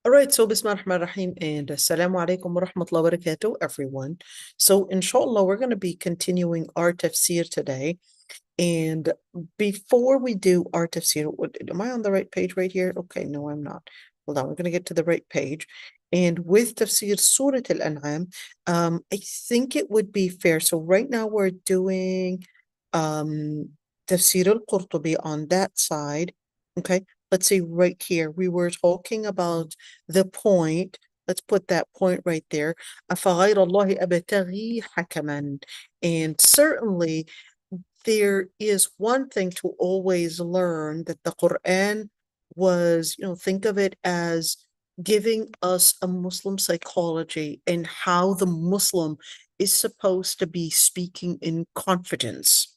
All right, so Bismillah ar-Rahman ar-Rahim and Assalamu alaikum wa rahmatullahi wa barakatuh, everyone. So, inshallah, we're going to be continuing our tafsir today. And before we do our tafsir, am I on the right page right here? Okay, no, I'm not. Hold on, we're going to get to the right page. And with Tafseer Surah Al-An'am, I think it would be fair. So, right now we're doing um, Tafsir al-Qurtubi on that side. Okay, let's see right here. We were talking about the point. Let's put that point right there. أَفَغَيْرَ اللَّهِ أَبْتَغِي حَكَمًا. And certainly, there is one thing to always learn that the Quran was, think of it as giving us a Muslim psychology and how the Muslim is supposed to be speaking in confidence.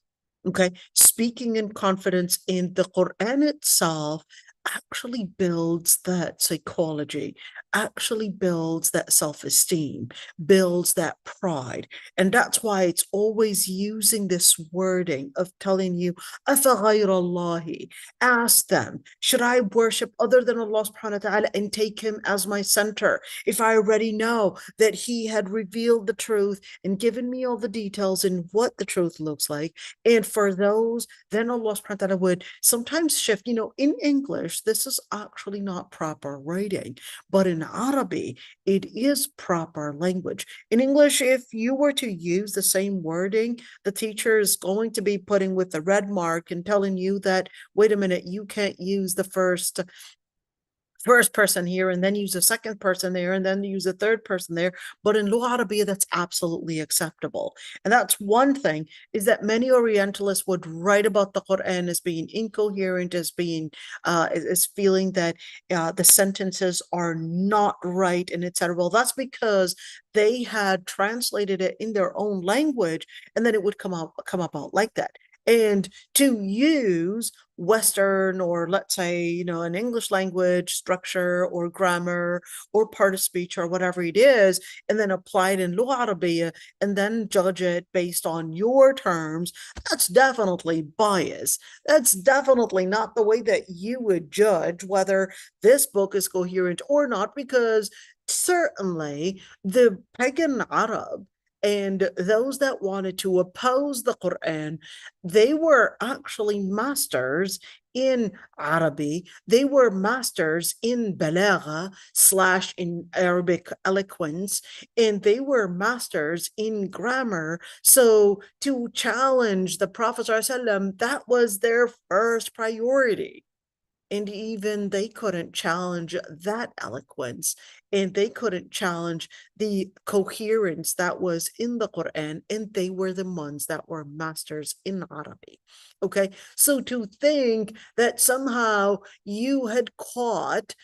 Okay, speaking in confidence in the Quran itself actually builds that psychology, actually builds that self-esteem, builds that pride. And that's why it's always using this wording of telling you, أَفَغَيْرَ اللَّهِ, ask them, should I worship other than Allah subhanahu wa ta'ala and take him as my center? If I already know that he had revealed the truth and given me all the details in what the truth looks like. And for those, then Allah subhanahu wa ta'ala would sometimes shift, in English, this is actually not proper writing, but in Arabic, it is proper language. In English, if you were to use the same wording, the teacher is going to be putting with a red mark and telling you that, wait a minute, you can't use the first person here and then use a second person there and then use a third person there. But in Lugha Arabiya, that's absolutely acceptable. And that's one thing, is that many Orientalists would write about the Quran as being incoherent, as being as feeling that the sentences are not right and etc. Well, that's because they had translated it in their own language, and then it would come about like that. And to use Western, or let's say, an English language structure or grammar or part of speech or whatever it is, and then apply it in Lugha Arabiya and then judge it based on your terms, that's definitely bias. That's definitely not the way that you would judge whether this book is coherent or not, because certainly the pagan Arab and those that wanted to oppose the Quran, they were actually masters in Arabic. They were masters in balagha slash in Arabic eloquence, and they were masters in grammar. So to challenge the Prophet ﷺ, that was their first priority. And even they couldn't challenge that eloquence, and they couldn't challenge the coherence that was in the Quran, and they were the ones that were masters in Arabic. Okay, so to think that somehow you had caught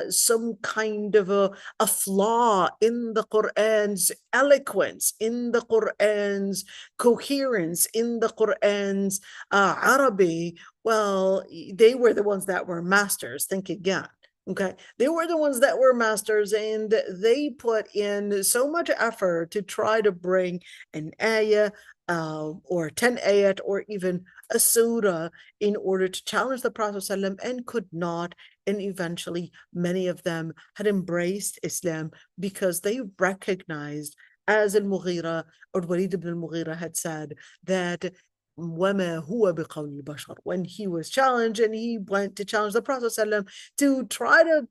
some kind of a flaw in the Quran's eloquence, in the Quran's coherence, in the Quran's Arabic, well, they were the ones that were masters. Think again. Okay, they were the ones that were masters, and they put in so much effort to try to bring an ayah or 10 ayat or even a surah in order to challenge the Prophet ﷺ, and could not. And eventually, many of them had embraced Islam because they recognized, as al-Mughira or Walid ibn al-Mughira had said, that وَمَا هُوَ بِقَوْلِ الْبَشَرِ, when he was challenged and he went to challenge the Prophet ﷺ to try to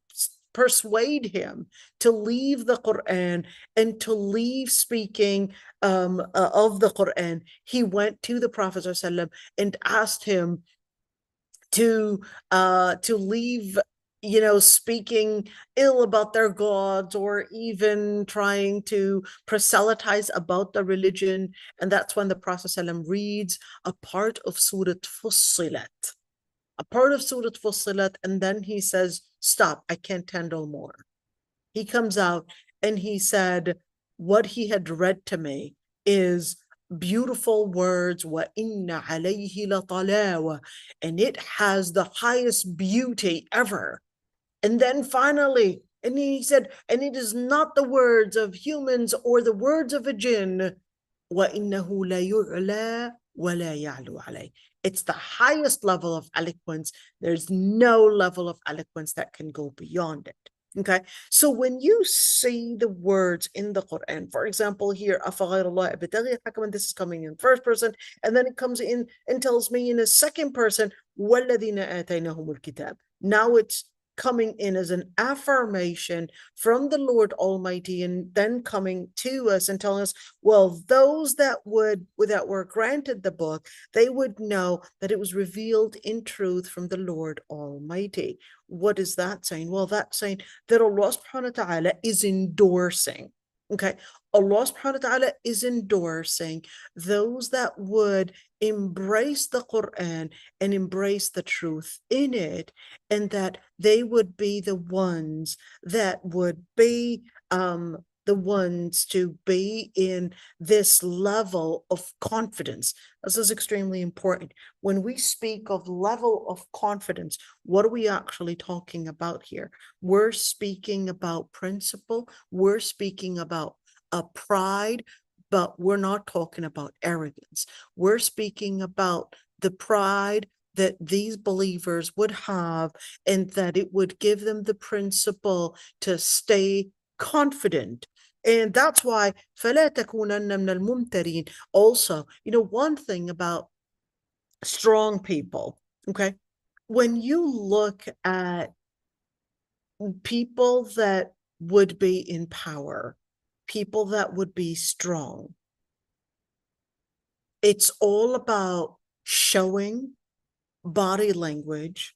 persuade him to leave the Quran and to leave speaking of the Quran. He went to the Prophet ﷺ and asked him to leave, speaking ill about their gods, or even trying to proselytize about the religion. And that's when the Prophet ﷺ reads a part of Surah Fussilat, and then he says, stop, I can't handle more. He comes out and he said, what he had read to me is beautiful words, وَإِنَّ عَلَيْهِ لَطَلَاوَةً, and it has the highest beauty ever. And then finally, and he said, and it is not the words of humans or the words of a jinn, وَإِنَّهُ لَا يُعْلَى وَلَا يَعْلُو عَلَيْهِ, It's the highest level of eloquence. There's no level of eloquence that can go beyond it. Okay, so when you see the words in the Quran, for example, here, أَفَغَيْرَ اللَّهِ أَبْتَغِي حَكَمًا, this is coming in first person, and then it comes in and tells me in a second person, وَالَّذِينَ آتَيْنَهُمُ الْكِتَابَ. Now it's coming in as an affirmation from the Lord Almighty, and then coming to us and telling us, well, those that were granted the book, they would know that it was revealed in truth from the Lord Almighty. What is that saying? Well, that's saying that Allah subhanahu wa ta'ala is endorsing. Okay, Allah subhanahu wa ta'ala is endorsing those that would embrace the Quran and embrace the truth in it, and that they would be the ones that would be the ones to be in this level of confidence. This is extremely important. When we speak of level of confidence, what are we actually talking about here? We're speaking about principle. We're speaking about a pride, but we're not talking about arrogance. We're speaking about the pride that these believers would have, and that it would give them the principle to stay confident. And that's why فَلَا تَكُونَنَّ مِنَ الْمُمْتَرِينَ. Also, one thing about strong people, okay? When you look at people that would be in power, people that would be strong, it's all about showing body language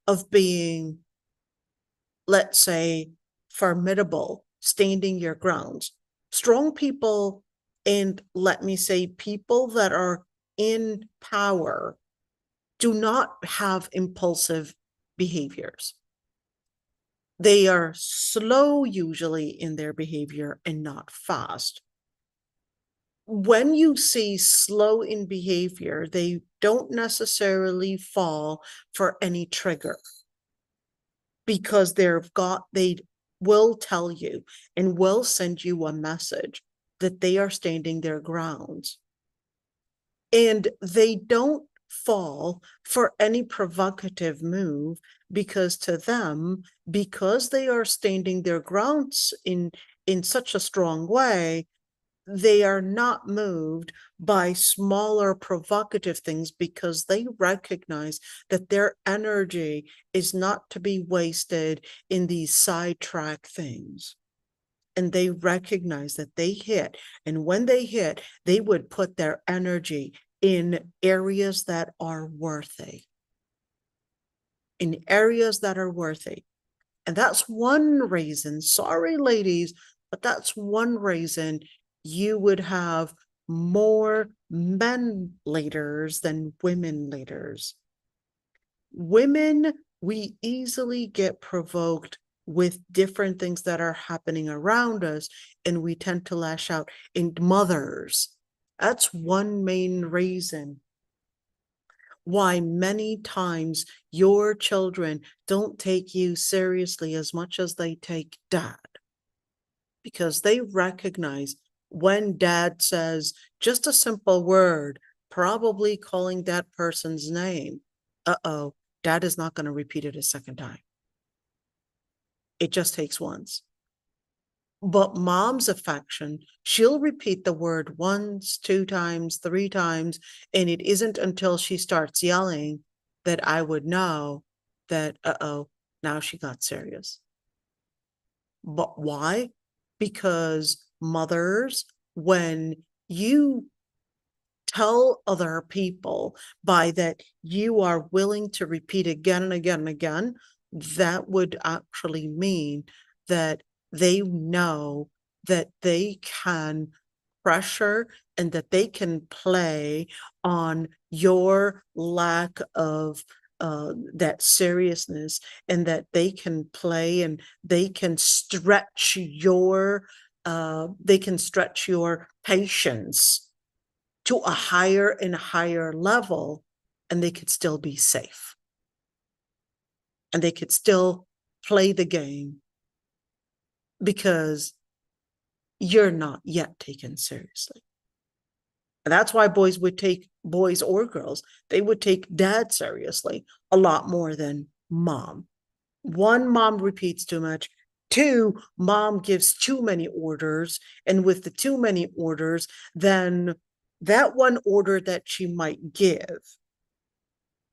of being, let's say, formidable, standing your grounds. Strong people, and let me say people that are in power, do not have impulsive behaviors. They are slow usually in their behavior and not fast. When you see slow in behavior, they don't necessarily fall for any trigger, because they will tell you and will send you a message that they are standing their grounds. And they don't fall for any provocative move, because to them, because they are standing their grounds in such a strong way, they are not moved by smaller provocative things, because they recognize that their energy is not to be wasted in these sidetrack things. And they recognize that they hit, and when they hit, they would put their energy in areas that are worthy. In areas that are worthy. And that's one reason, sorry ladies, but that's one reason you would have more men leaders than women leaders. Women, we easily get provoked with different things that are happening around us, and we tend to lash out. And mothers, that's one main reason why many times your children don't take you seriously as much as they take dad, because they recognize when dad says just a simple word, probably calling that person's name, dad is not going to repeat it a second time. It just takes once. But mom's affection, she'll repeat the word once, 2 times, 3 times, and it isn't until she starts yelling that I would know that, now she got serious. But why? Because mothers, when you tell other people by that you are willing to repeat again and again and again, that would actually mean that they know that they can pressure and that they can play on your lack of that seriousness, and that they can play and they can stretch your patience to a higher and higher level, and they could still be safe. And they could still play the game, because you're not yet taken seriously. And that's why boys would take, boys or girls, they would take dad seriously a lot more than mom. One, mom repeats too much. Two, mom gives too many orders. And with the too many orders, then that one order that she might give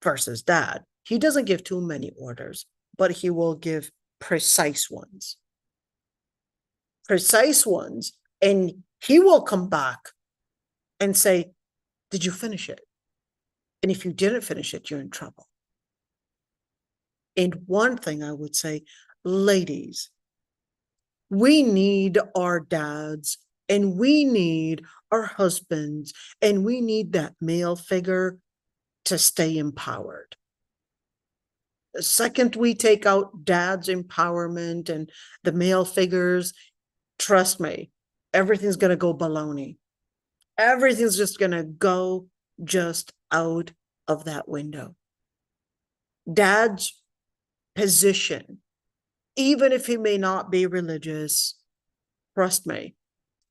versus dad, he doesn't give too many orders, but he will give precise ones. Precise ones. And he will come back and say, did you finish it? And if you didn't finish it, you're in trouble. And one thing I would say, ladies, we need our dads and we need our husbands and we need that male figure to stay empowered. The second we take out dad's empowerment and the male figures, trust me, everything's going to go baloney. Everything's just going to go just out of that window. Dad's position, even if he may not be religious, trust me,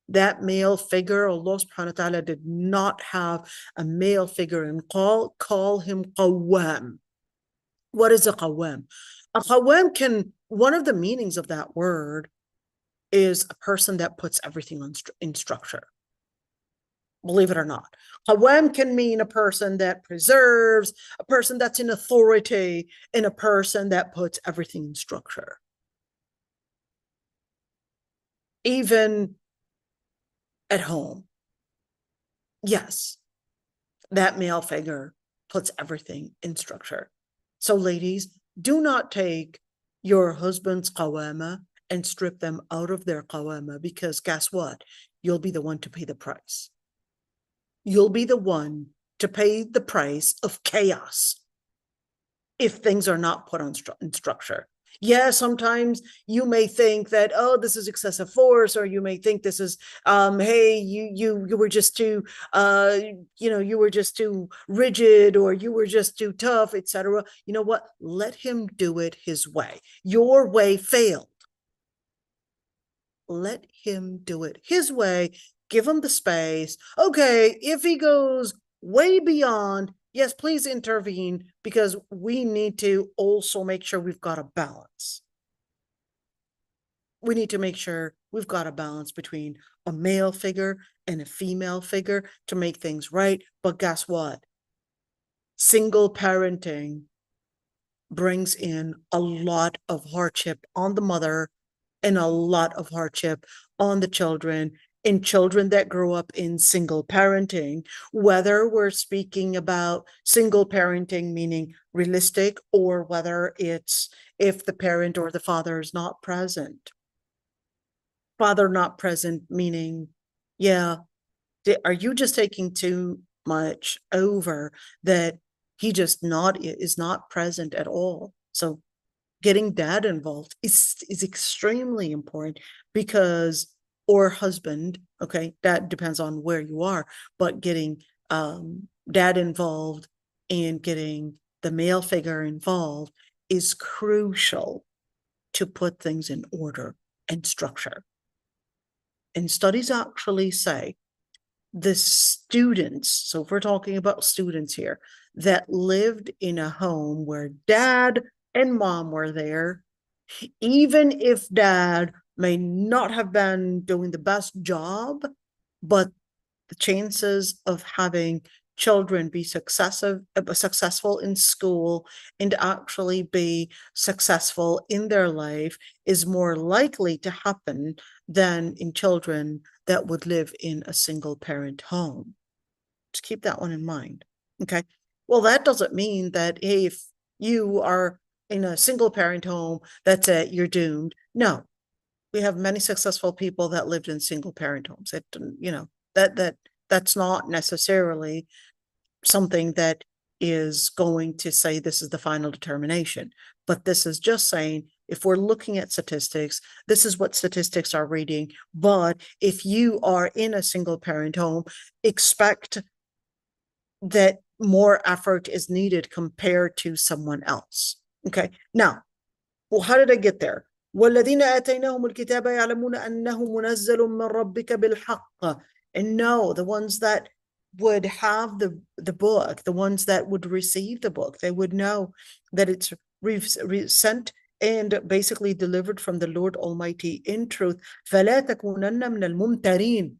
that male figure, Allah subhanahu wa ta'ala did not have a male figure and call him qawwam. What is a qawwam? A qawwam can, one of the meanings of that word is a person that puts everything in structure. Believe it or not. Qawwam can mean a person that preserves, a person that's in authority, and a person that puts everything in structure. Even at home. Yes, that male figure puts everything in structure. So ladies, do not take your husband's qawama and strip them out of their qawama, because guess what? You'll be the one to pay the price. You'll be the one to pay the price of chaos if things are not put on in structure. Yeah, sometimes you may think that, oh, this is excessive force, or you may think this is, hey, you were just too, you were just too rigid, or you were just too tough, etc. You know what? Let him do it his way. Your way failed. Let him do it his way. Give him the space. Okay, if he goes way beyond, yes, please intervene, because we need to also make sure we've got a balance. We need to make sure we've got a balance between a male figure and a female figure to make things right. But guess what? Single parenting brings in a lot of hardship on the mother and a lot of hardship on the children. In children that grow up in single parenting, whether we're speaking about single parenting meaning realistic, or whether it's if the parent or the father is not present. Father not present meaning, yeah, are you just taking too much over that he just is not present at all? So getting dad involved is extremely important, because or husband, okay, that depends on where you are, but getting dad involved and getting the male figure involved is crucial to put things in order and structure. And studies actually say the students, so if we're talking about students here, that lived in a home where dad and mom were there, even if dad may not have been doing the best job, but the chances of having children be successful in school and actually be successful in their life is more likely to happen than in children that would live in a single parent home. Just keep that one in mind. Okay. Well, that doesn't mean that, hey, if you are in a single parent home, that's it, you're doomed. No. We have many successful people that lived in single parent homes. It, that's not necessarily something that is going to say this is the final determination. But this is just saying, if we're looking at statistics, this is what statistics are reading. But if you are in a single parent home, expect that more effort is needed compared to someone else. Okay. Now, well, how did I get there? والذين آتيناهم الكتاب يعلمون أنه منزل من ربك بالحق. And no, the ones that would have the book, the ones that would receive the book, they would know that it's sent and basically delivered from the Lord Almighty in truth. فَلَا تَكُونَنَّ مِنَ الْمُمْتَرِينَ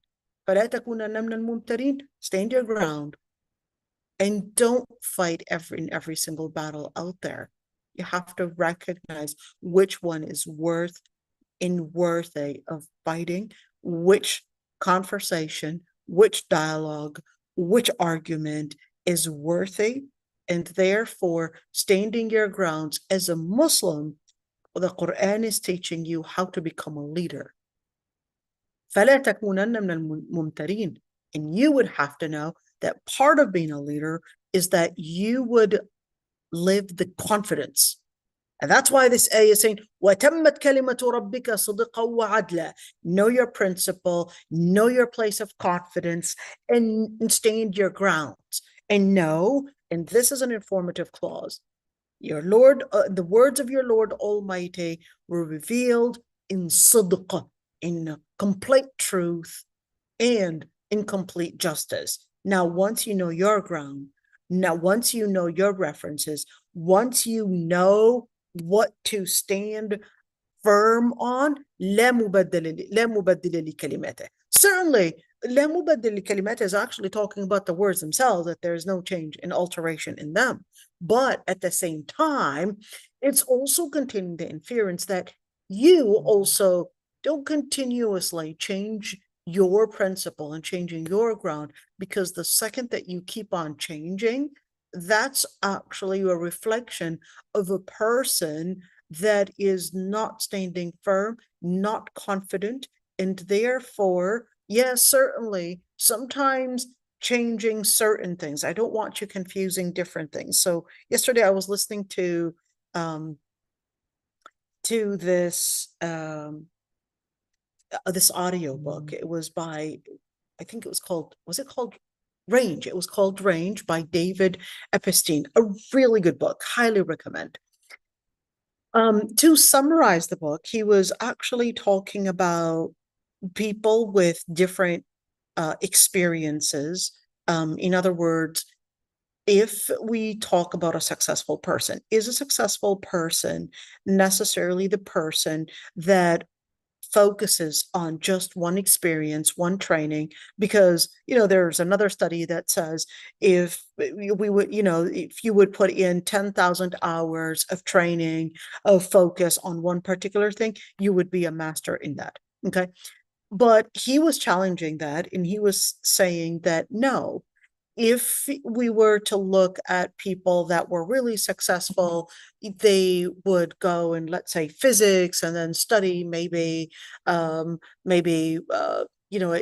فَلَا تَكُونَنَّ مِنَ الْمُمْتَرِينَ. Stand your ground and don't fight every single battle out there. You have to recognize which one is worth and worthy of fighting, which conversation, which dialogue, which argument is worthy, and therefore standing your grounds. As a Muslim, the Quran is teaching you how to become a leader. فَلَا تَكُونَنَّ مِنَ الْمُمْتَرِينَ. And you would have to know that part of being a leader is that you would live the confidence. And that's why this ayah is saying, وَتَمَّتْ كَلِمَةُ رَبِّكَ صِدْقًا وَعَدْلًا. Know your principle, know your place of confidence, and stand your grounds. And know, and this is an informative clause, your Lord, the words of your Lord Almighty were revealed in sidq, in complete truth and in complete justice. Now, once you know your ground, now once you know your references, once you know what to stand firm on, لا مبدل لكلماته. Certainly, لا مبدل لكلماته is actually talking about the words themselves, that there's no change and alteration in them. But at the same time, it's also containing the inference that you also don't continuously change your principle and changing your ground, because the second that you keep on changing, that's actually a reflection of a person that is not standing firm, not confident, and therefore, yes, certainly, sometimes changing certain things. I don't want you confusing different things. So yesterday I was listening to this this audio book. It was by, I think it was called, was it called Range? It was called Range by David Epstein. A really good book, highly recommend. To summarize the book, he was actually talking about people with different experiences. In other words, if we talk about a successful person, is a successful person necessarily the person that focuses on just one experience, one training? Because, there's another study that says if we would, if you would put in 10,000 hours of training, of focus on one particular thing, you would be a master in that. Okay. But he was challenging that, and he was saying that no, if we were to look at people that were really successful, they would go and, let's say, physics, and then study maybe a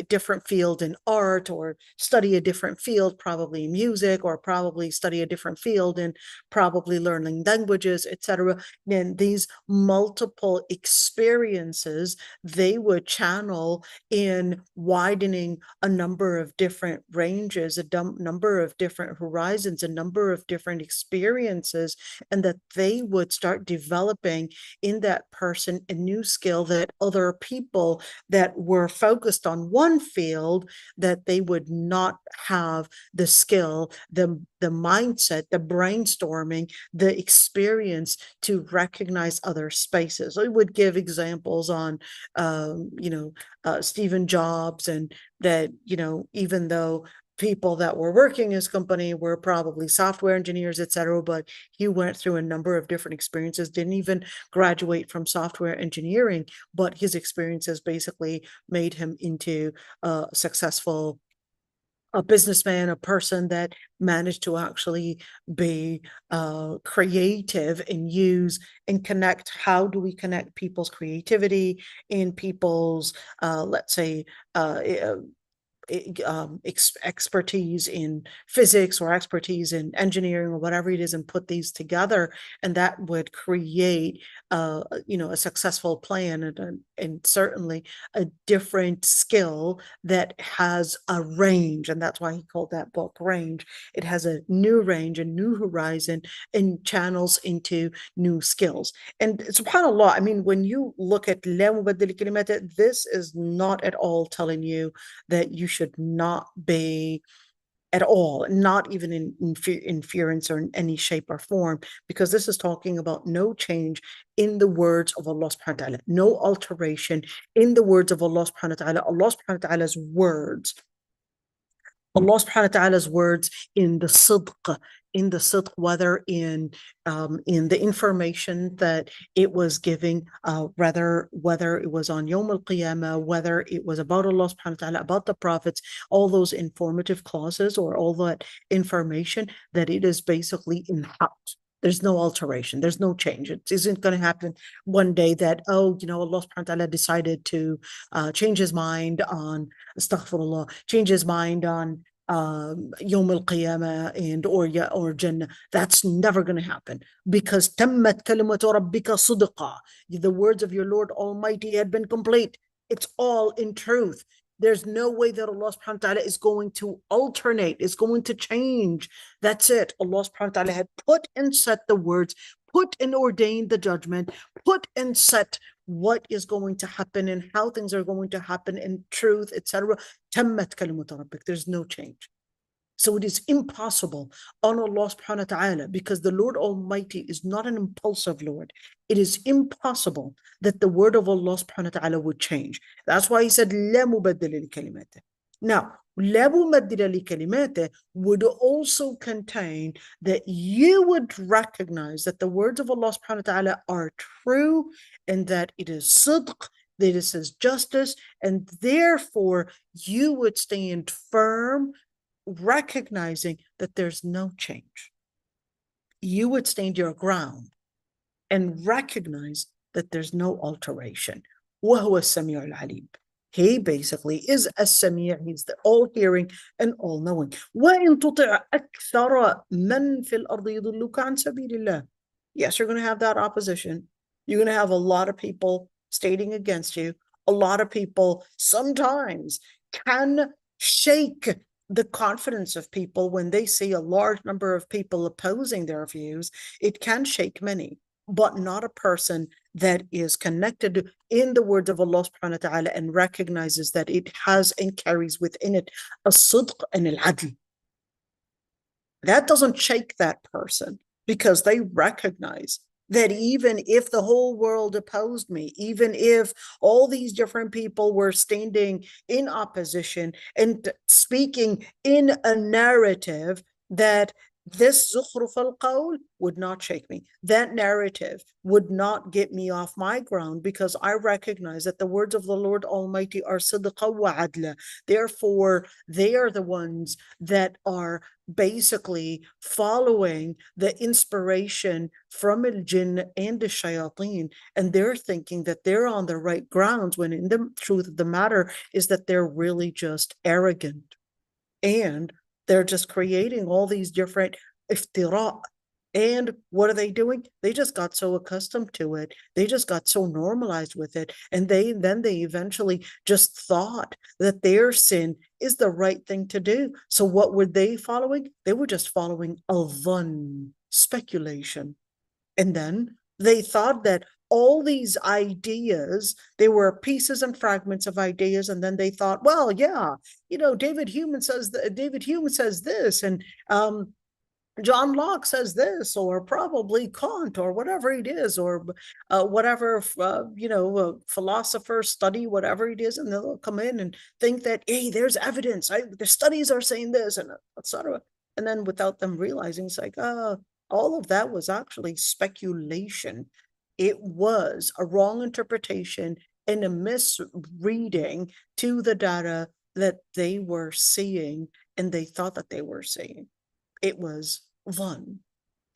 different field in art, or study a different field, probably music, or probably study a different field in probably learning languages, etc. Then these multiple experiences, they would channel in widening a number of different ranges, a number of different horizons, a number of different experiences, and that they would start developing in that person a new skill that other people that were focused on one field, that they would not have the skill, the mindset, the brainstorming, the experience to recognize other spaces. I would give examples on Stephen Jobs, and that, even though people that were working in his company were probably software engineers, etc., but he went through a number of different experiences, didn't even graduate from software engineering, but his experiences basically made him into a successful businessman, a person that managed to actually be creative and use and connect. How do we connect people's creativity in people's, let's say, expertise in physics or expertise in engineering or whatever it is, and put these together, and that would create a successful plan, and certainly a different skill that has a range. And that's why he called that book Range. It has a new range, a new horizon, and channels into new skills. And subhanAllah, I mean, when you look at لا مبدل لكلماته, this is not at all telling you that you should not be at all, not even in inference or in any shape or form, because this is talking about no change in the words of Allah subhanahu wa ta'ala, no alteration in the words of Allah subhanahu wa ta'ala. Allah subhanahu wa ta'ala's words, Allah subhanahu wa ta'ala's words in the sidq, whether in the information that it was giving, whether it was on Yawm al-Qiyamah, whether it was about Allah subhanahu wa ta'ala, about the prophets, all those informative clauses or all that information, that it is basically in haq. There's no alteration. There's no change. It isn't going to happen one day that, Allah subhanahu wa ta'ala decided to change his mind on, astaghfirullah, change his mind on Yawm al-Qiyamah or Jannah. That's never going to happen, because tammat kalimatu rabbika sidqa. The words of your Lord Almighty had been complete. It's all in truth. There's no way that Allah subhanahu wa ta'ala is going to alternate, is going to change. That's it. Allah subhanahu wa ta'ala had put and set the words, put and ordained the judgment, put and set what is going to happen and how things are going to happen in truth, etc. Tammat kalimatu rabbik. There's no change. So it is impossible on Allah subhanahu wa ta'ala, because the Lord Almighty is not an impulsive Lord. It is impossible that the word of Allah subhanahu wa ta'ala would change. That's why he said, لا مبدل لكلماته. Now, لا مبدل لكلماته would also contain that you would recognize that the words of Allah subhanahu wa ta'ala are true, and that it is sidq, that it is justice, and therefore you would stand firm, recognizing that there's no change. You would stand your ground and recognize that there's no alteration. وهو السميع العليم. He basically is as-sami', he's the all-hearing and all-knowing. وَإِن تُطِعْ أَكْثَرَ مَنْ فِي الْأَرْضِ يُضِلُّكَ عَنْ سَبِيلِ اللَّهِ. Yes, you're going to have that opposition. You're going to have a lot of people stating against you. A lot of people sometimes can shake the confidence of people when they see a large number of people opposing their views. It can shake many, but not a person that is connected in the words of Allah subhanahu wa ta'ala and recognizes that it has and carries within it a sidq and al-adl. That doesn't shake that person, because they recognize that even if the whole world opposed me, even if all these different people were standing in opposition and speaking in a narrative, that this zukhruf al-qawl would not shake me. That narrative would not get me off my ground, because I recognize that the words of the Lord Almighty are sidqa wa adla. Therefore, they are the ones that are basically following the inspiration from al-jinn and the shayateen, and they're thinking that they're on the right grounds, when in the truth of the matter is that they're really just arrogant, and they're just creating all these different iftira. And what are they doing? They just got so accustomed to it. They just got so normalized with it. And they eventually just thought that their sin is the right thing to do. So what were they following? They were just following al-dhann, speculation. And then they thought that all these ideas, they were pieces and fragments of ideas, and then they thought, well, yeah, David Hume says this, and John Locke says this, or probably Kant, or whatever it is, or whatever philosophers study, whatever it is, and they'll come in and think that, hey, there's evidence, the studies are saying this, and etc. And then without them realizing, it's like, all of that was actually speculation. It was a wrong interpretation and a misreading to the data that they were seeing, and they thought that they were seeing. It was dhann.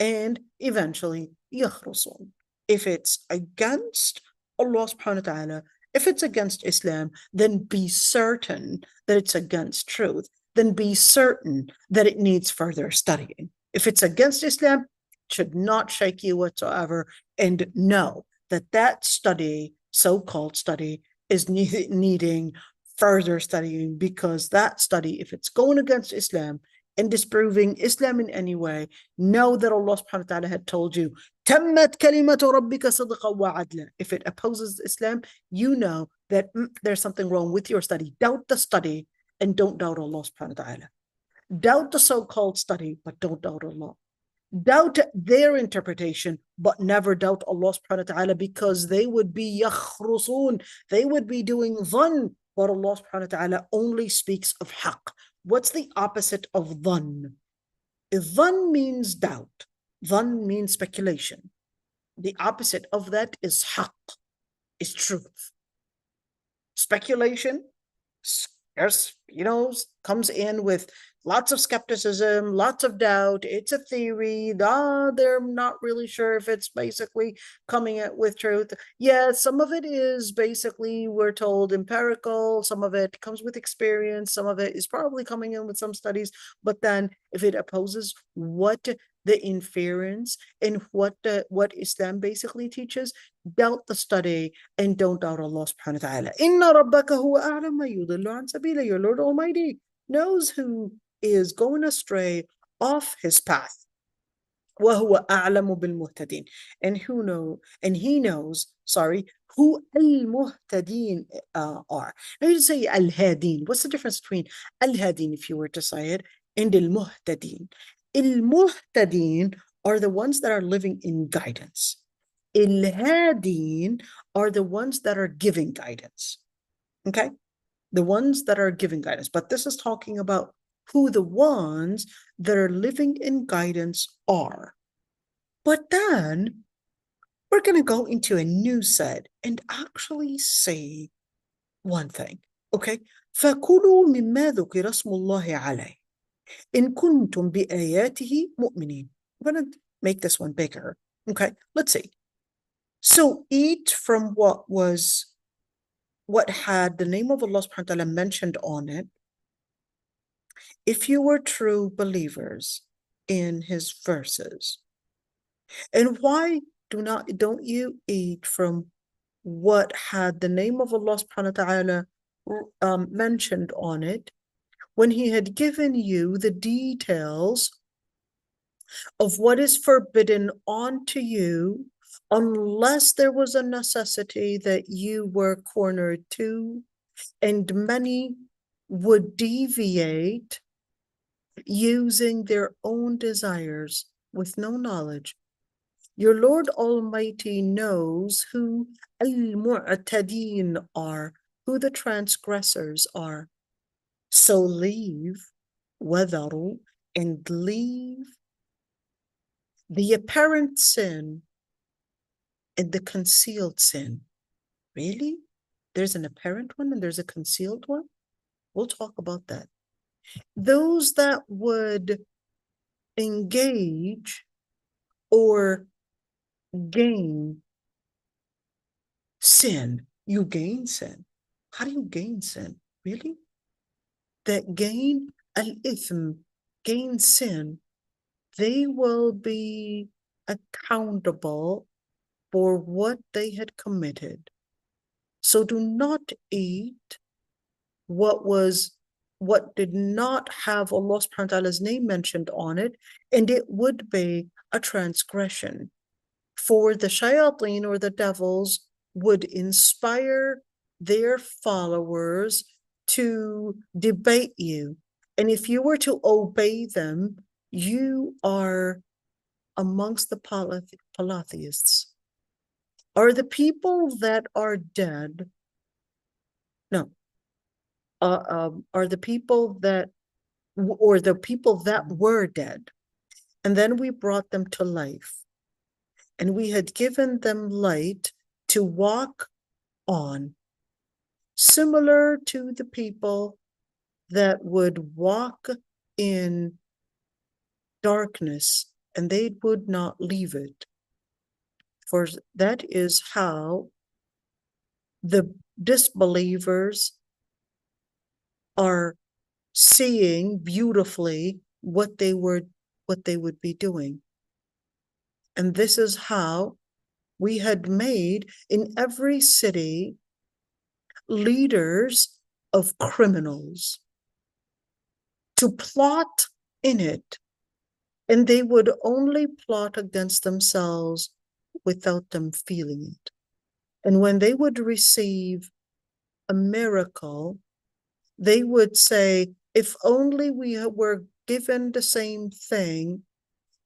And eventually, yakhrusun. If it's against Allah subhanahu wa ta'ala, if it's against Islam, then be certain that it's against truth. Then be certain that it needs further studying. If it's against Islam, should not shake you whatsoever, and know that that study, so-called study, is needing further studying, because that study, if it's going against Islam and disproving Islam in any way, know that Allah subhanahu wa ta'ala had told you, tammat kalimatu rabbika sidqa wa adla. If it opposes Islam, you know that there's something wrong with your study. Doubt the study, and don't doubt Allah subhanahu wa ta'ala. Doubt the so-called study, but don't doubt Allah. Doubt their interpretation, but never doubt Allah subhanahu wa ta'ala, because they would be yakhrusun, they would be doing dhann, but Allah subhanahu wa ta'ala only speaks of haqq. What's the opposite of dhann? Dhann means doubt. Dhann means speculation. The opposite of that is haqq, is truth. Speculation, comes in with lots of skepticism, lots of doubt. It's a theory. They're not really sure if it's basically coming out with truth. Yeah, some of it is basically, we're told, empirical. Some of it comes with experience. Some of it is probably coming in with some studies. But then if it opposes what the inference and what Islam basically teaches, doubt the study and don't doubt Allah subhanahu wa ta'ala. Inna rabbaka huwa a'lam ma yudillu an sabila. Your Lord Almighty knows who is going astray off his path. وَهُوَ أَعْلَمُ بِالْمُهْتَدِينَ. And he knows, who al-muhtadeen are. Now you say al-hadeen. What's the difference between al-hadeen, if you were to say it, and al-muhtadeen? Al-muhtadeen are the ones that are living in guidance. Al-hadeen are the ones that are giving guidance. Okay? The ones that are giving guidance. But this is talking about who the ones that are living in guidance are. But then we're going to go into a new set and actually say one thing. Okay? فَكُلُوا مِمَّا ذُكِرَ اسْمُ اللَّهِ عَلَيْهِ إِن كُنتُم بِآيَاتِهِ مُؤْمِنِينَ. I'm going to make this one bigger. Okay? Let's see. So eat from what had the name of Allah subhanahu wa ta'ala mentioned on it, if you were true believers in his verses. And why don't you eat from what had the name of Allah subhanahu wa ta'ala mentioned on it, when he had given you the details of what is forbidden unto you, unless there was a necessity that you were cornered to, and many would deviate using their own desires with no knowledge. Your Lord Almighty knows who al-mu'tadeen are, who the transgressors are. So leave, wadaru, and leave the apparent sin and the concealed sin. Really? There's an apparent one and there's a concealed one? We'll talk about that. Those that would engage or gain sin. You gain sin. How do you gain sin? Really? That gain al-ithm, gain sin, they will be accountable for what they had committed. So do not eat what did not have Allah subhanahu wa ta'ala's name mentioned on it, and it would be a transgression. For the shayateen, or the devils, would inspire their followers to debate you. And if you were to obey them, you are amongst the polytheists. Are the people that are dead? No. Are the people that, or the people that were dead, and then we brought them to life, and we had given them light to walk on, similar to the people that would walk in darkness and they would not leave it. For that is how the disbelievers are seeing beautifully what they would be doing. And this is how we had made in every city leaders of criminals to plot in it, and they would only plot against themselves without them feeling it. And when they would receive a miracle, they would say, if only we were given the same thing,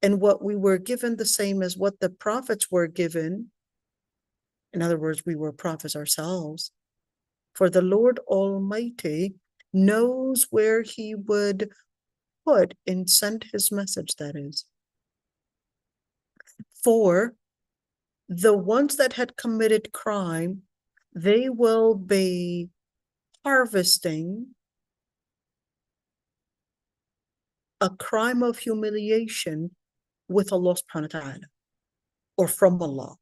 and what we were given the same as what the prophets were given, in other words, we were prophets ourselves, for the Lord Almighty knows where he would put and send his message, that is. For the ones that had committed crime, they will be harvesting a crime of humiliation with Allah subhanahu wa ta'ala, or from Allah,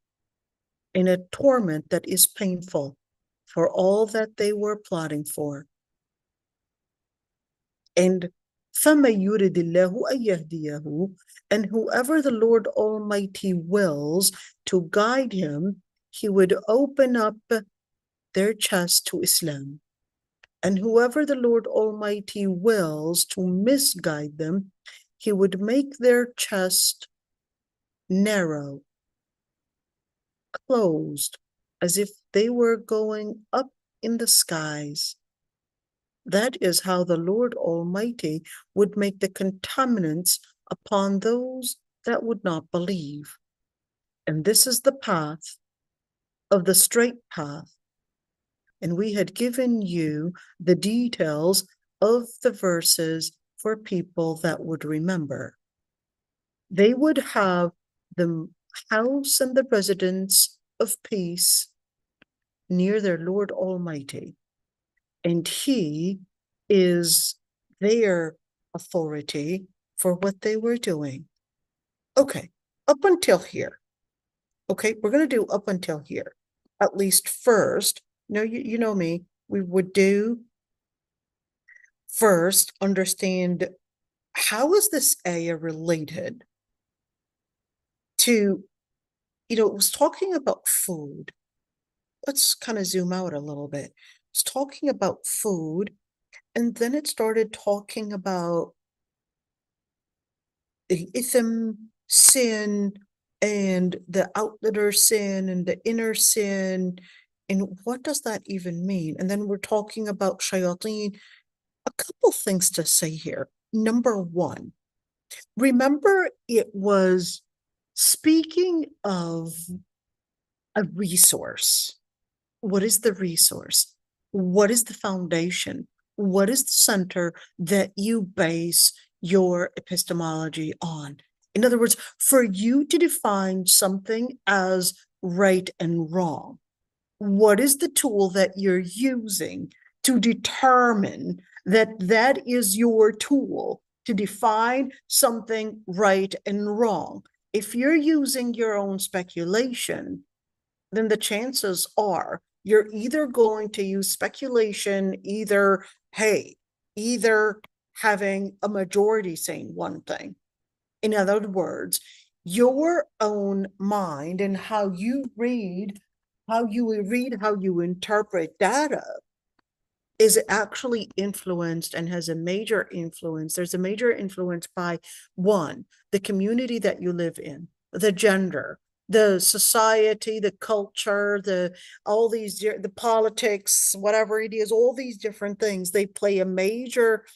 in a torment that is painful for all that they were plotting for. And فَمَن يُرِدِ اللَّهُ أَن يَهْدِيَهُ, and whoever the Lord Almighty wills to guide him, he would open up their chest to Islam. And whoever the Lord Almighty wills to misguide them, he would make their chest narrow, closed, as if they were going up in the skies. That is how the Lord Almighty would make the contaminants upon those that would not believe. And this is the path of the straight path. And we had given you the details of the verses for people that would remember. They would have the house and the residence of peace near their Lord Almighty, and he is their authority for what they were doing. Okay, up until here. Okay, we're going to do up until here. At least first, you know me, we would do first understand how is this ayah related to, it was talking about food. Let's kind of zoom out a little bit. It's talking about food, and then it started talking about the itham, sin, and the outlitter sin, and the inner sin, and what does that even mean? And then we're talking about shayateen. A couple things to say here. Number one, remember it was speaking of a resource. What is the resource? What is the foundation? What is the center that you base your epistemology on? In other words, for you to define something as right and wrong, what is the tool that you're using to determine that that is your tool to define something right and wrong? If you're using your own speculation, then the chances are you're either going to use speculation, either having a majority saying one thing. In other words, your own mind and how you interpret data is actually influenced and has a major influence. There's a major influence by one, the community that you live in, the gender, the society, the culture, the politics, whatever it is, all these different things, they play a major,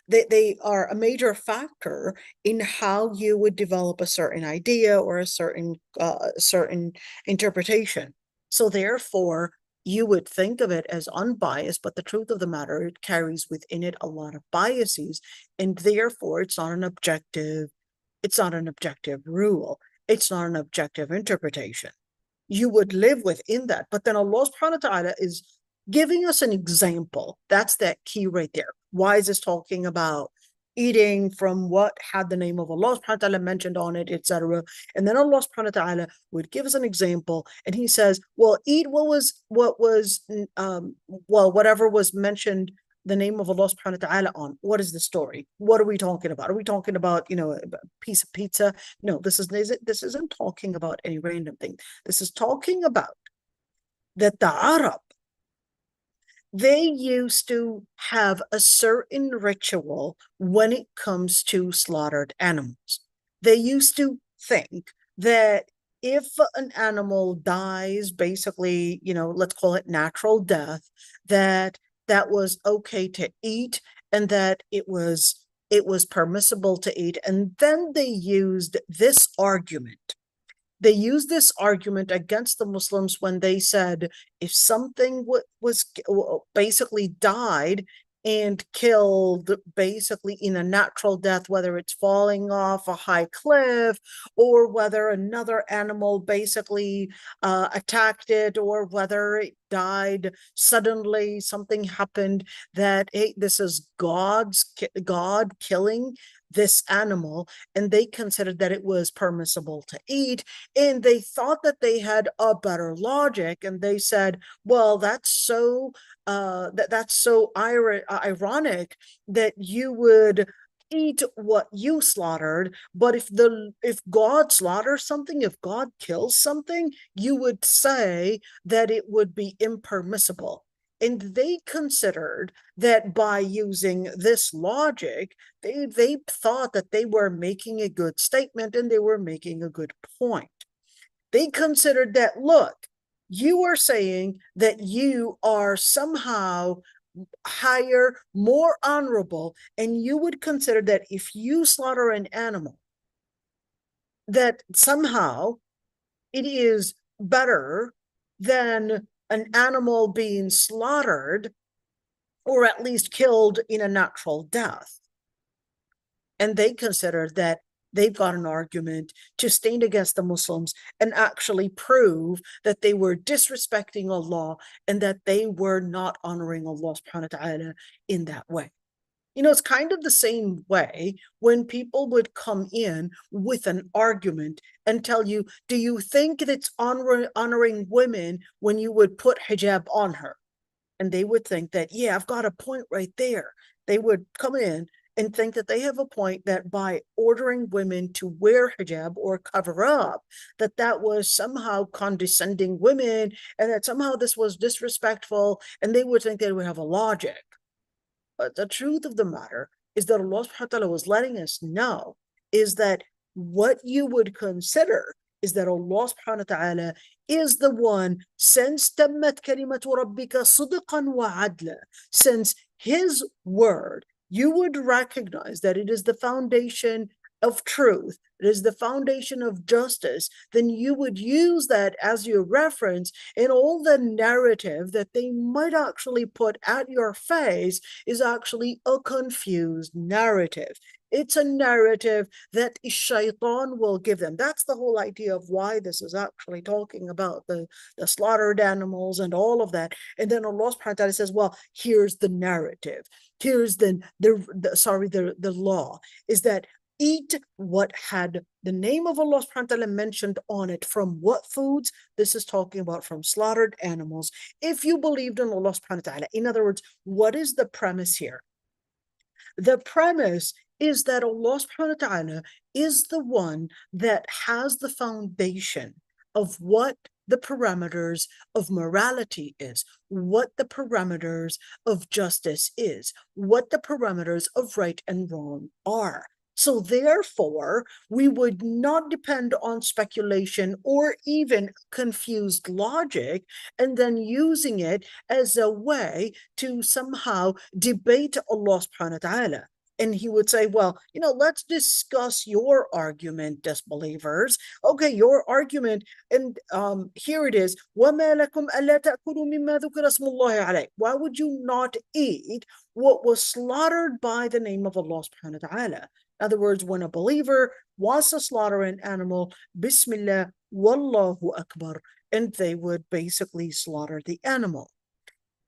they are a major factor in how you would develop a certain idea or a certain interpretation. So therefore, you would think of it as unbiased, but the truth of the matter, it carries within it a lot of biases, and therefore it's not an objective rule. It's not an objective interpretation. You would live within that, but then Allah subhanahu wa ta'ala is giving us an example. That's that key right there. Why is this talking about eating from what had the name of Allah subhanahu wa ta'ala mentioned on it, etc.? And then Allah subhanahu wa ta'ala would give us an example, and he says, well, eat whatever was mentioned the name of Allah subhanahu wa ta'ala on. What is the story? What are we talking about? Are we talking about, a piece of pizza? No, this isn't talking about any random thing. This is talking about that the Arab, they used to have a certain ritual when it comes to slaughtered animals. They used to think that if an animal dies, basically, let's call it natural death, that was okay to eat, and that it was it was permissible to eat. And then they used this argument. They used this argument against the Muslims when they said if something was basically died and killed basically in a natural death, whether it's falling off a high cliff or whether another animal basically attacked it, or whether it died suddenly, something happened that, hey, this is God killing this animal, and they considered that it was permissible to eat, and they thought that they had a better logic, and they said, well, that's so ironic that you would eat what you slaughtered, but if God slaughters something, if God kills something, you would say that it would be impermissible. And they considered that by using this logic, they thought that they were making a good statement and they were making a good point. They considered that, look, you are saying that you are somehow higher, more honorable, and you would consider that if you slaughter an animal, that somehow it is better than an animal being slaughtered or at least killed in a natural death. And they considered that they've got an argument to stand against the Muslims and actually prove that they were disrespecting Allah and that they were not honoring Allah subhanahu wa ta'ala in that way. You know, it's kind of the same way when people would come in with an argument and tell you, do you think it's honoring women when you would put hijab on her? And they would think that, yeah, I've got a point right there. They would come in and think that they have a point, that by ordering women to wear hijab or cover up, that was somehow condescending women and that somehow this was disrespectful, and they would think they would have a logic. But the truth of the matter is that Allah subhanahu wa ta'ala was letting us know is that what you would consider is that Allah subhanahu wa ta'ala is the one, since tammat kalimatu rabbika sidqan wa adla, since his word, you would recognize that it is the foundation of truth, it is the foundation of justice, then you would use that as your reference, and all the narrative that they might actually put at your face is actually a confused narrative. It's a narrative that shaitan will give them. That's the whole idea of why this is actually talking about the slaughtered animals and all of that. And then Allah subhanahu wa ta'ala says, well, here's the narrative. Here's the law is that eat what had the name of Allah subhanahu wa ta'ala mentioned on it. From what foods? This is talking about from slaughtered animals. If you believed in Allah subhanahu wa ta'ala. In other words, what is the premise here? The premise is that Allah subhanahu wa ta'ala is the one that has the foundation of what the parameters of morality is, what the parameters of justice is, what the parameters of right and wrong are. So therefore, we would not depend on speculation or even confused logic and then using it as a way to somehow debate Allah subhanahu wa ta'ala. And he would say, well, let's discuss your argument, disbelievers. Okay, your argument, and here it is. وَمَا لَكُمْ أَلَّا تَأْكُلُوا مِمَّا ذُكِرَ اسْمُ اللَّهِ عَلَيْهِ. Why would you not eat what was slaughtered by the name of Allah subhanahu wa ta'ala? In other words, when a believer wants to slaughter an animal, Bismillah, Wallahu Akbar, and they would basically slaughter the animal.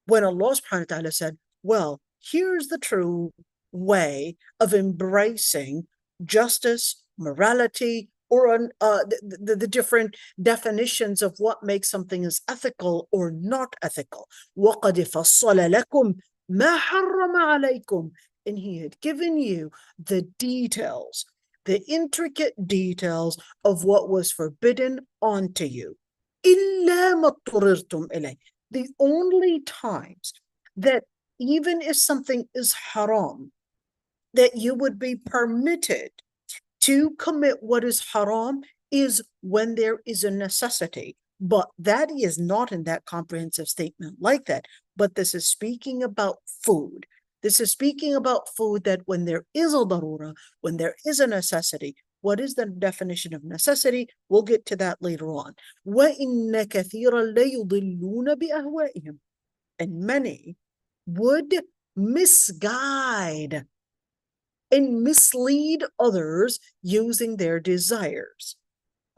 When Allah subhanahu wa ta'ala said, well, here's the true way of embracing justice, morality, or the different definitions of what makes something as ethical or not ethical. وَقَدْ فَصَّلَ لَكُمْ مَا حَرَّمَ عَلَيْكُمْ. And he had given you the details, the intricate details of what was forbidden onto you. إِلَّا مَا اضْطُرِرْتُمْ إِلَيْهِ. The only times that even if something is haram, that you would be permitted to commit what is haram is when there is a necessity. But that is not in that comprehensive statement like that. But this is speaking about food. This is speaking about food that when there is a darura, when there is a necessity. What is the definition of necessity? We'll get to that later on. وَإِنَّ كَثِيرًا لَيُضِلُّونَ بِأَهْوَائِهِمْ. And many would misguide and mislead others using their desires.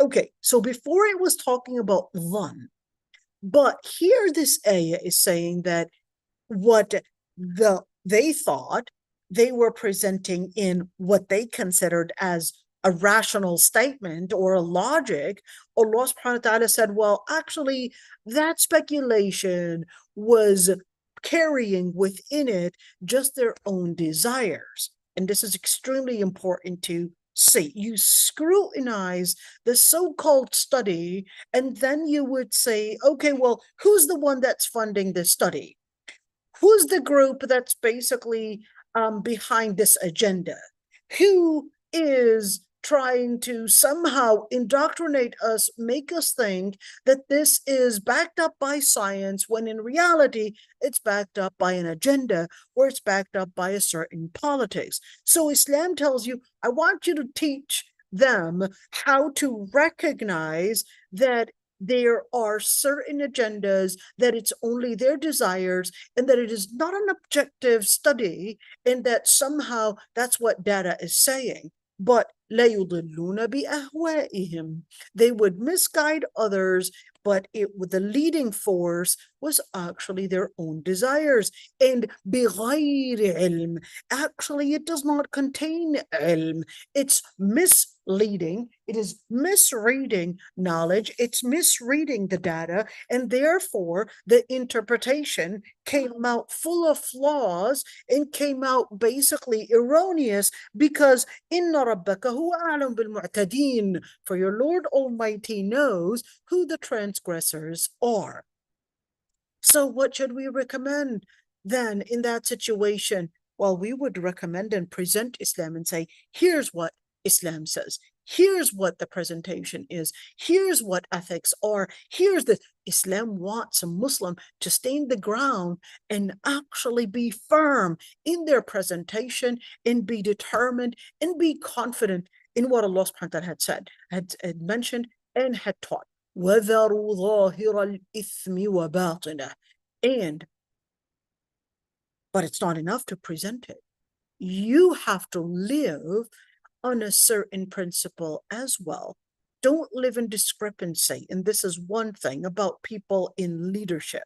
Okay, so before it was talking about dhan, but here this ayah is saying that what they thought they were presenting in what they considered as a rational statement or a logic, Allah subhanahu wa ta'ala said, well, actually, that speculation was carrying within it just their own desires. And this is extremely important to see. You scrutinize the so-called study, and then you would say, okay, well, who's the one that's funding this study? Who's the group that's basically behind this agenda? Who is trying to somehow indoctrinate us, make us think that this is backed up by science, when in reality, it's backed up by an agenda or it's backed up by a certain politics. So Islam tells you, I want you to teach them how to recognize that there are certain agendas, that it's only their desires, and that it is not an objective study, and that somehow that's what data is saying. But لَيُضِلُّونَ بِأَهْوَائِهِمْ. They would misguide others, but the leading force was actually their own desires. And بِغَيْرِ عِلْم. Actually, it does not contain ilm. It's misleading. It is misreading knowledge. It's misreading the data. And therefore, the interpretation came out full of flaws and came out basically erroneous, because inna rabbaka huwa a'lam bil mu'tadin, for your Lord Almighty knows who the transgressors are. So what should we recommend then in that situation? Well, we would recommend and present Islam and say, here's what Islam says. Here's what the presentation is. Here's what ethics are. Here's the Islam wants a Muslim to stand the ground and actually be firm in their presentation and be determined and be confident in what Allah subhanahu wa ta'ala had said, had mentioned and had taught. وَذَرُوا ظَاهِرَ الْإِثْمِ وَبَاطِنَهُ. But it's not enough to present it. You have to live on a certain principle as well. Don't live in discrepancy. And this is one thing about people in leadership.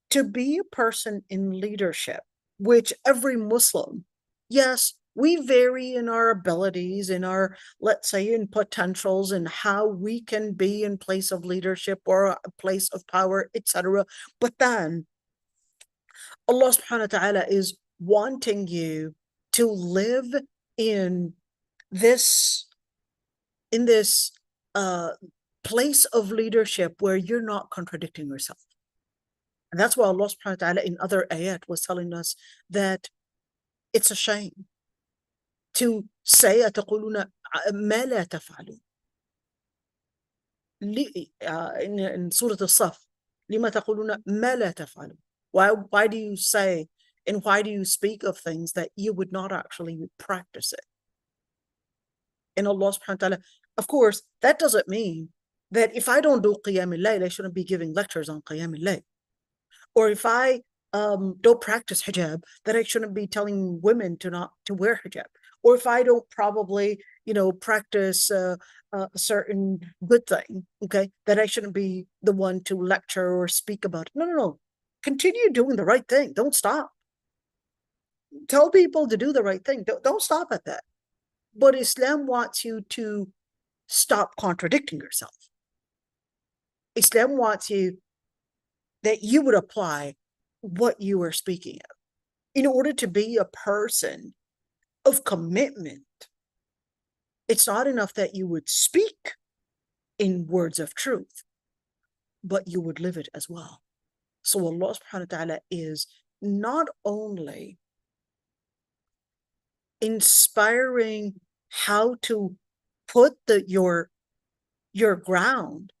To be a person in leadership, which every Muslim, yes, we vary in our abilities, in our, let's say, in potentials, and how we can be in place of leadership or a place of power, etc. But then Allah subhanahu wa ta'ala is wanting you to live in this place of leadership where you're not contradicting yourself. And that's why Allah subhanahu wa ta'ala in other ayat was telling us that it's a shame to say أَتَقُولُونَ مَا لَا تَفْعَلُونَ. In Surah Al-Saf, لِمَا تَقُولُونَ مَا لَا تَفْعَلُونَ. Why do you say and why do you speak of things that you would not actually practice it? And Allah subhanahu wa ta'ala, of course, that doesn't mean that if I don't do Qiyam al-Layl, I shouldn't be giving lectures on Qiyam al-Layl. Or if I don't practice hijab, that I shouldn't be telling women to wear hijab. Or if I don't probably, practice a certain good thing, okay, that I shouldn't be the one to lecture or speak about it. No. Continue doing the right thing. Don't stop. Tell people to do the right thing. Don't stop at that. But Islam wants you to stop contradicting yourself. Islam wants that you would apply what you are speaking of in order to be a person of commitment. It's not enough that you would speak in words of truth, but you would live it as well. So Allah subhanahu wa ta'ala is not only inspiring how to put your ground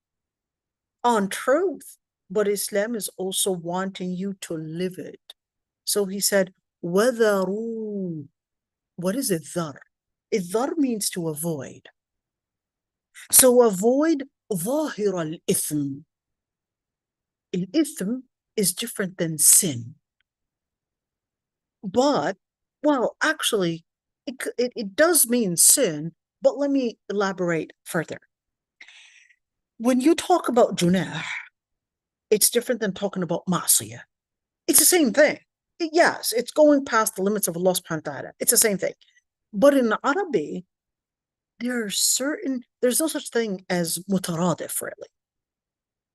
on truth, but Islam is also wanting you to live it. So he said, وَذَرُوا. What is الذَّر? الذَّر means to avoid. So avoid ظاهر الإثم. الإثم is different than sin. But, well, actually, it does mean sin, but let me elaborate further. When you talk about junah, it's different than talking about ma'siyah. It's the same thing. Yes, it's going past the limits of Allah subhanahu wa ta'ala. It's the same thing. But in Arabic, there's no such thing as mutaradif, really.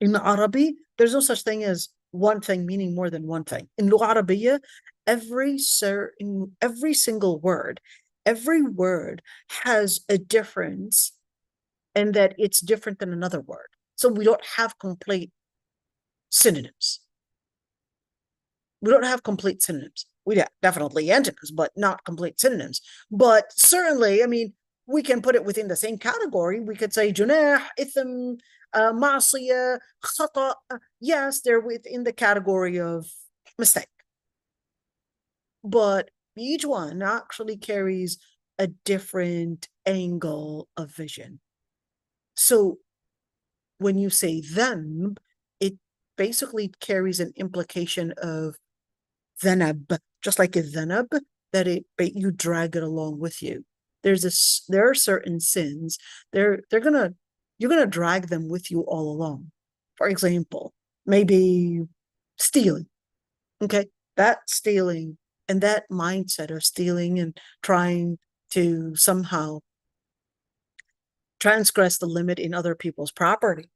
In Arabic, there's no such thing as one thing meaning more than one thing. In Lugha Arabiya, every single word, every word has a difference, and that it's different than another word. So we don't have complete synonyms. We don't have complete synonyms. We definitely antonyms, but not complete synonyms. But certainly, I mean, we can put it within the same category. We could say junah, ithm, ma'asiyah, khata. Yes, they're within the category of mistake. But each one actually carries a different angle of vision. So when you say them, it basically carries an implication of dhanab, just like a dhanab, that you drag it along with you. There are certain sins, you're gonna drag them with you all along. For example, maybe stealing. Okay, that stealing and that mindset of stealing and trying to somehow transgress the limit in other people's property.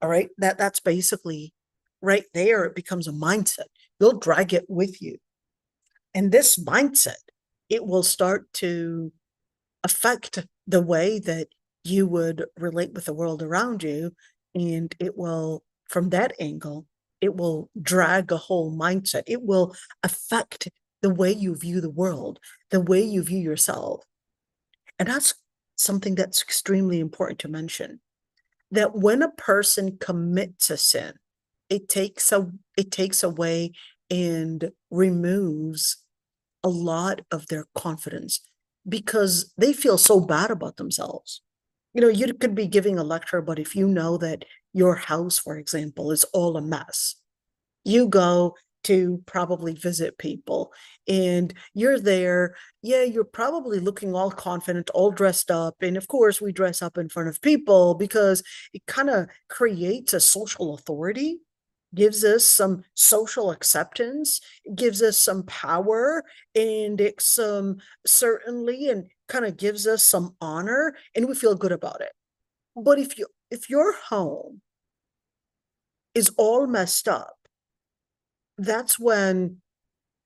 All right, that's basically right there. It becomes a mindset. You'll drag it with you. And this mindset, it will start to affect the way that you would relate with the world around you. And it will, from that angle, it will drag a whole mindset. It will affect the way you view the world, the way you view yourself. And that's something that's extremely important to mention. That when a person commits a sin, it takes away and removes a lot of their confidence, because they feel so bad about themselves. You know, you could be giving a lecture, but if you know that your house, for example, is all a mess, you go to probably visit people and you're there. Yeah, you're probably looking all confident, all dressed up. And of course, we dress up in front of people because it kind of creates a social authority, gives us some social acceptance, gives us some power, and it's certainly, and kind of gives us some honor, and we feel good about it. But if your home is all messed up, that's when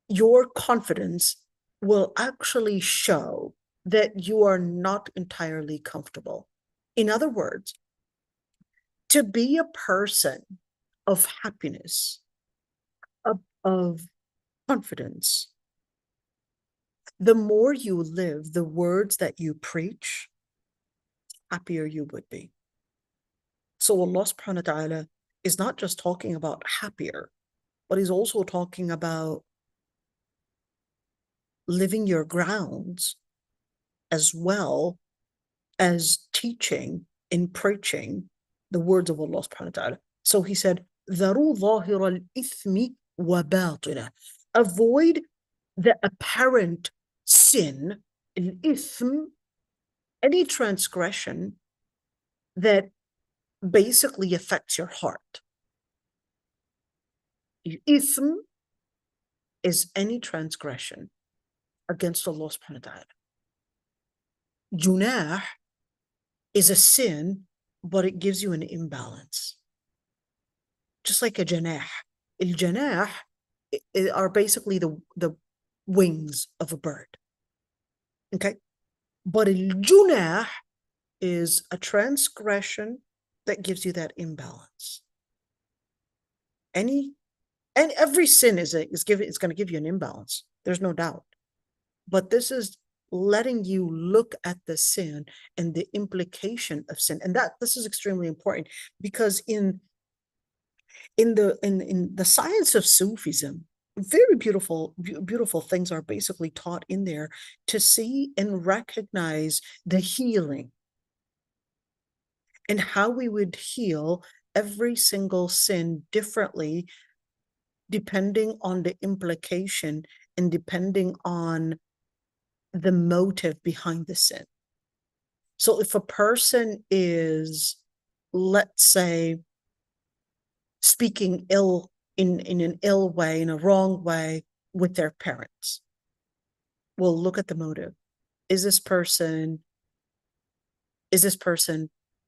your confidence will actually show that you are not entirely comfortable. In other words, to be a person of happiness, of confidence, the more you live the words that you preach, happier you would be. So Allah subhanahu wa ta'ala is not just talking about happier, but he's also talking about living your grounds as well as teaching and preaching the words of Allah subhanahu wa ta'ala. So he said, ذَرُوا ظَاهِرَ الْإِثْمِ وَبَاطِنَهُ. Avoid the apparent sin, al-ithm, any transgression that basically affects your heart. Ithm is any transgression against Allah subhanahu wa ta'ala. Junah is a sin, but it gives you an imbalance. Just like a janah. Al-janah are basically the wings of a bird. Okay? But al-junah is a transgression that gives you that imbalance. And every sin is going to give you an imbalance. There's no doubt. But this is letting you look at the sin and the implication of sin. And this is extremely important, because in In the science of Sufism, very beautiful things are basically taught in there to see and recognize the healing and how we would heal every single sin differently depending on the implication and depending on the motive behind the sin. So if a person is, let's say, speaking ill in an ill way, in a wrong way with their parents, we'll look at the motive. Is this person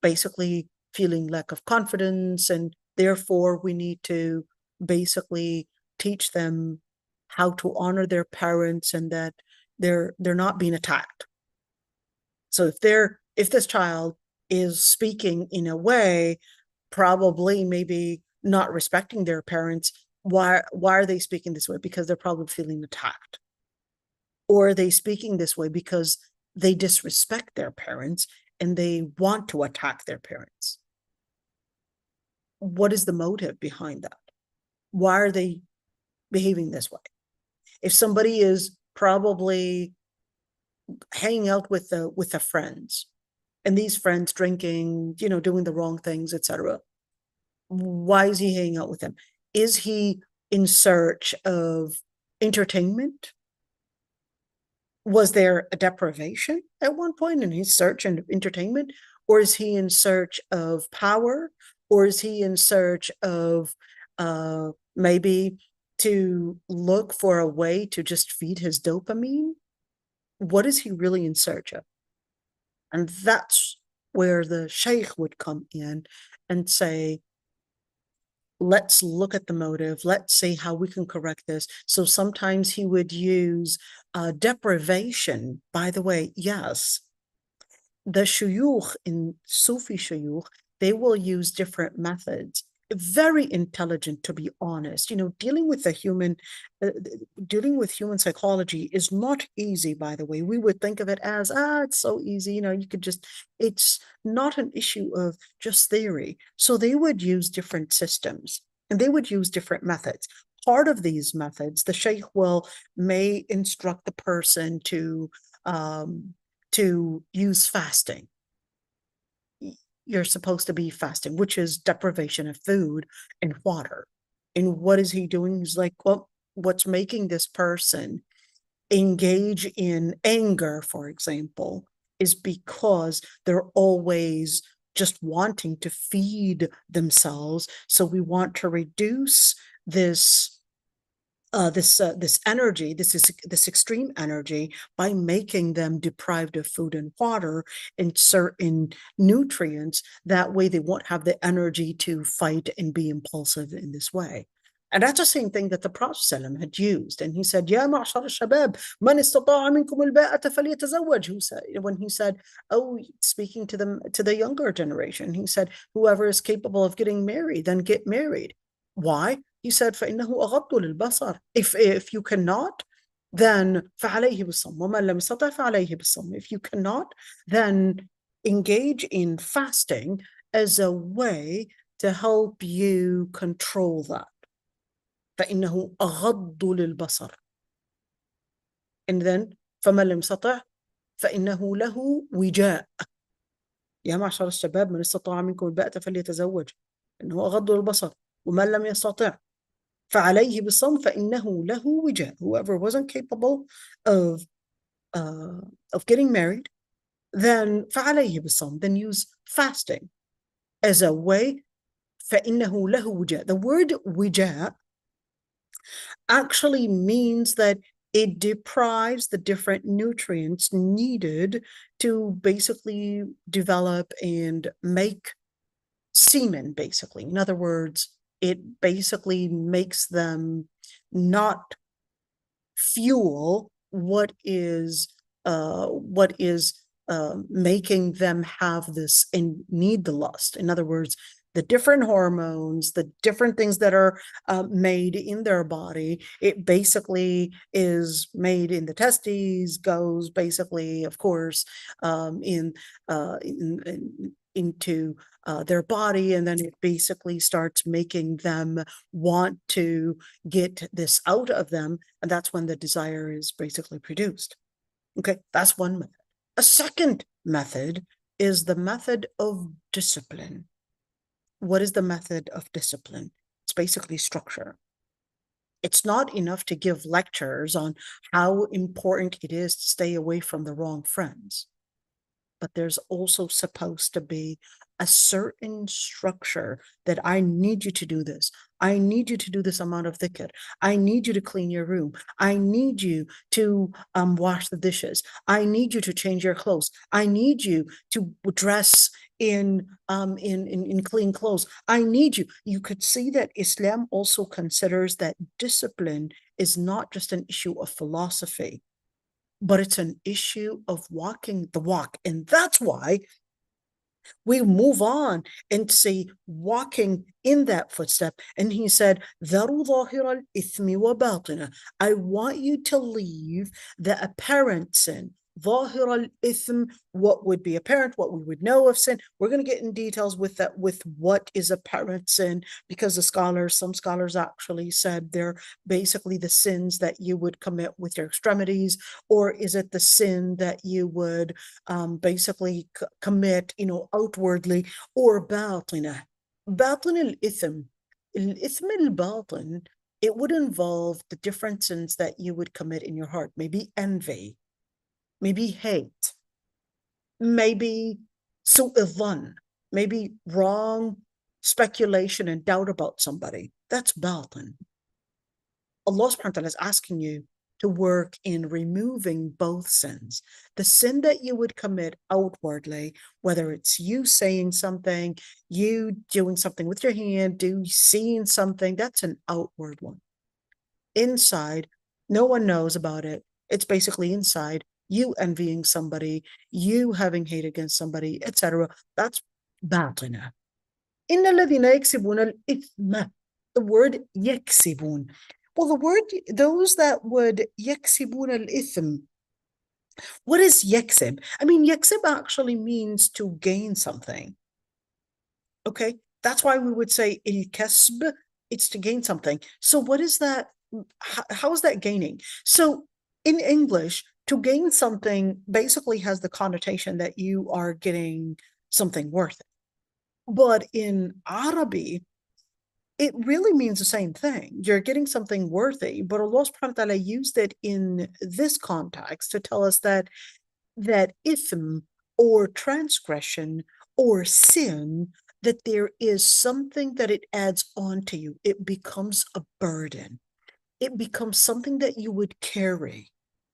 basically feeling lack of confidence, and therefore we need to basically teach them how to honor their parents and that they're not being attacked. So if this child is speaking in a way probably maybe not respecting their parents, why are they speaking this way? Because they're probably feeling attacked. Or are they speaking this way because they disrespect their parents and they want to attack their parents? What is the motive behind that? Why are they behaving this way? If somebody is probably hanging out with the friends, and these friends drinking, doing the wrong things, etc., why is he hanging out with them? Is he in search of entertainment? Was there a deprivation at one point and he's searching entertainment? Or is he in search of power? Or is he in search of maybe to look for a way to just feed his dopamine? What is he really in search of? And that's where the sheikh would come in and say, let's look at the motive. Let's see how we can correct this. So sometimes he would use deprivation. By the way, yes, the shuyukh in Sufi shuyukh, they will use different methods. Very intelligent, to be honest. Dealing with human psychology is not easy, by the way. We would think of it as, it's so easy, it's not an issue of just theory. So they would use different systems and they would use different methods. Part of these methods, the sheikh may instruct the person to use fasting. You're supposed to be fasting, which is deprivation of food and water. And what is he doing? He's like, well, what's making this person engage in anger, for example, is because they're always just wanting to feed themselves. So we want to reduce this energy, this extreme energy, by making them deprived of food and water and certain nutrients. That way they won't have the energy to fight and be impulsive in this way. And that's the same thing that the Prophet ﷺ had used. And he said, Ya ma'ashar al-shabab, man istata'a minkum al-ba'ata falyatazawwaj. When he said, speaking to the younger generation, he said, whoever is capable of getting married, then get married. Why? He said, فَإِنَّهُ أَغَضُّ لِلْبَصَرِ. If you cannot, then فَعَلَيْهِ بِالصَّوْمِ وَمَنْ لَمْ يَسْتَطِعْ فَعَلَيْهِ بِالصَّوْمِ. If you cannot, then engage in fasting as a way to help you control that. فَإِنَّهُ أَغَضُّ لِلْبَصَرِ. And then فَمَنْ لَمْ يَسْتَطِعْ فَإِنَّهُ لَهُ وِجَاء. يا معشر الشباب من استطاع منكم الباءة فليتزوج إنه أغض للبصر ومن لم يستطع فعليه بالصوم فإنه له وجاء. Whoever wasn't capable of getting married, then فعليه بالصوم, then use fasting as a way. فإنه له وجاء. The word وجاء actually means that it deprives the different nutrients needed to basically develop and make semen, basically. In other words, it basically makes them not fuel what is making them have this and need the lust. In other words, the different hormones, the different things that are made in their body, it basically is made in the testes, goes basically, of course, in into their body, and then it basically starts making them want to get this out of them, and that's when the desire is basically produced. Okay, that's one method. A second method is the method of discipline. What is the method of discipline? It's basically structure. It's not enough to give lectures on how important it is to stay away from the wrong friends, but there's also supposed to be a certain structure that I need you to do this. I need you to do this amount of dhikr. I need you to clean your room. I need you to wash the dishes. I need you to change your clothes. I need you to dress in clean clothes. I need you. You could see that Islam also considers that discipline is not just an issue of philosophy, but it's an issue of walking the walk. And that's why we move on and say walking in that footstep. And he said, ذَرُوا ظَاهِرَ الْإِثْمِ وَبَاطِنَهُ. I want you to leave the apparent sin. ظَاهِرَ الْإِثْمِ, what would be apparent, what we would know of sin. We're going to get in details with that, with what is apparent sin, because some scholars actually said they're basically the sins that you would commit with your extremities, or is it the sin that you would basically commit, outwardly, or باطنة. باطن الإثم. الإثم الباطن, it would involve the different sins that you would commit in your heart. Maybe envy, maybe hate, maybe su'u dhann, maybe wrong speculation and doubt about somebody. That's batin. Allah subhanahu wa ta'ala is asking you to work in removing both sins. The sin that you would commit outwardly, whether it's you saying something, you doing something with your hand, seeing something, that's an outward one. Inside, no one knows about it. It's basically inside, you envying somebody, you having hate against somebody, etc. That's batina. إِنَّ الَّذِينَ يَكْسِبُونَ الْإِثْمَ. The word يَكْسِبُون. Well, the word, those that would يَكْسِبُونَ الْإِثْمَ. What is yaksib? I mean, yaksib actually means to gain something. Okay, that's why we would say il-kasb, it's to gain something. So what is that? How is that gaining? So in English, to gain something basically has the connotation that you are getting something worth it. But in Arabic, it really means the same thing. You're getting something worthy, but Allah subhanahu wa ta'ala used it in this context to tell us that ithm, or transgression, or sin, that there is something that it adds on to you. It becomes a burden. It becomes something that you would carry.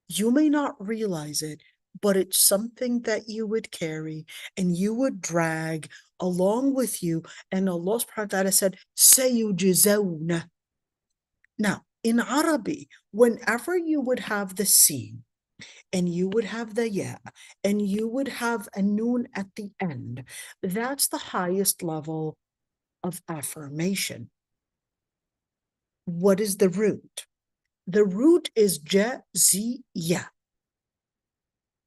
You may not realize it, but it's something that you would carry and you would drag along with you. And Allah subhanahu wa ta'ala said, سَيُجْزَوْنَ. Now, in Arabic, whenever you would have the sin, and you would have the ya, and you would have a noon at the end, that's the highest level of affirmation. What is the root? The root is jaziyya,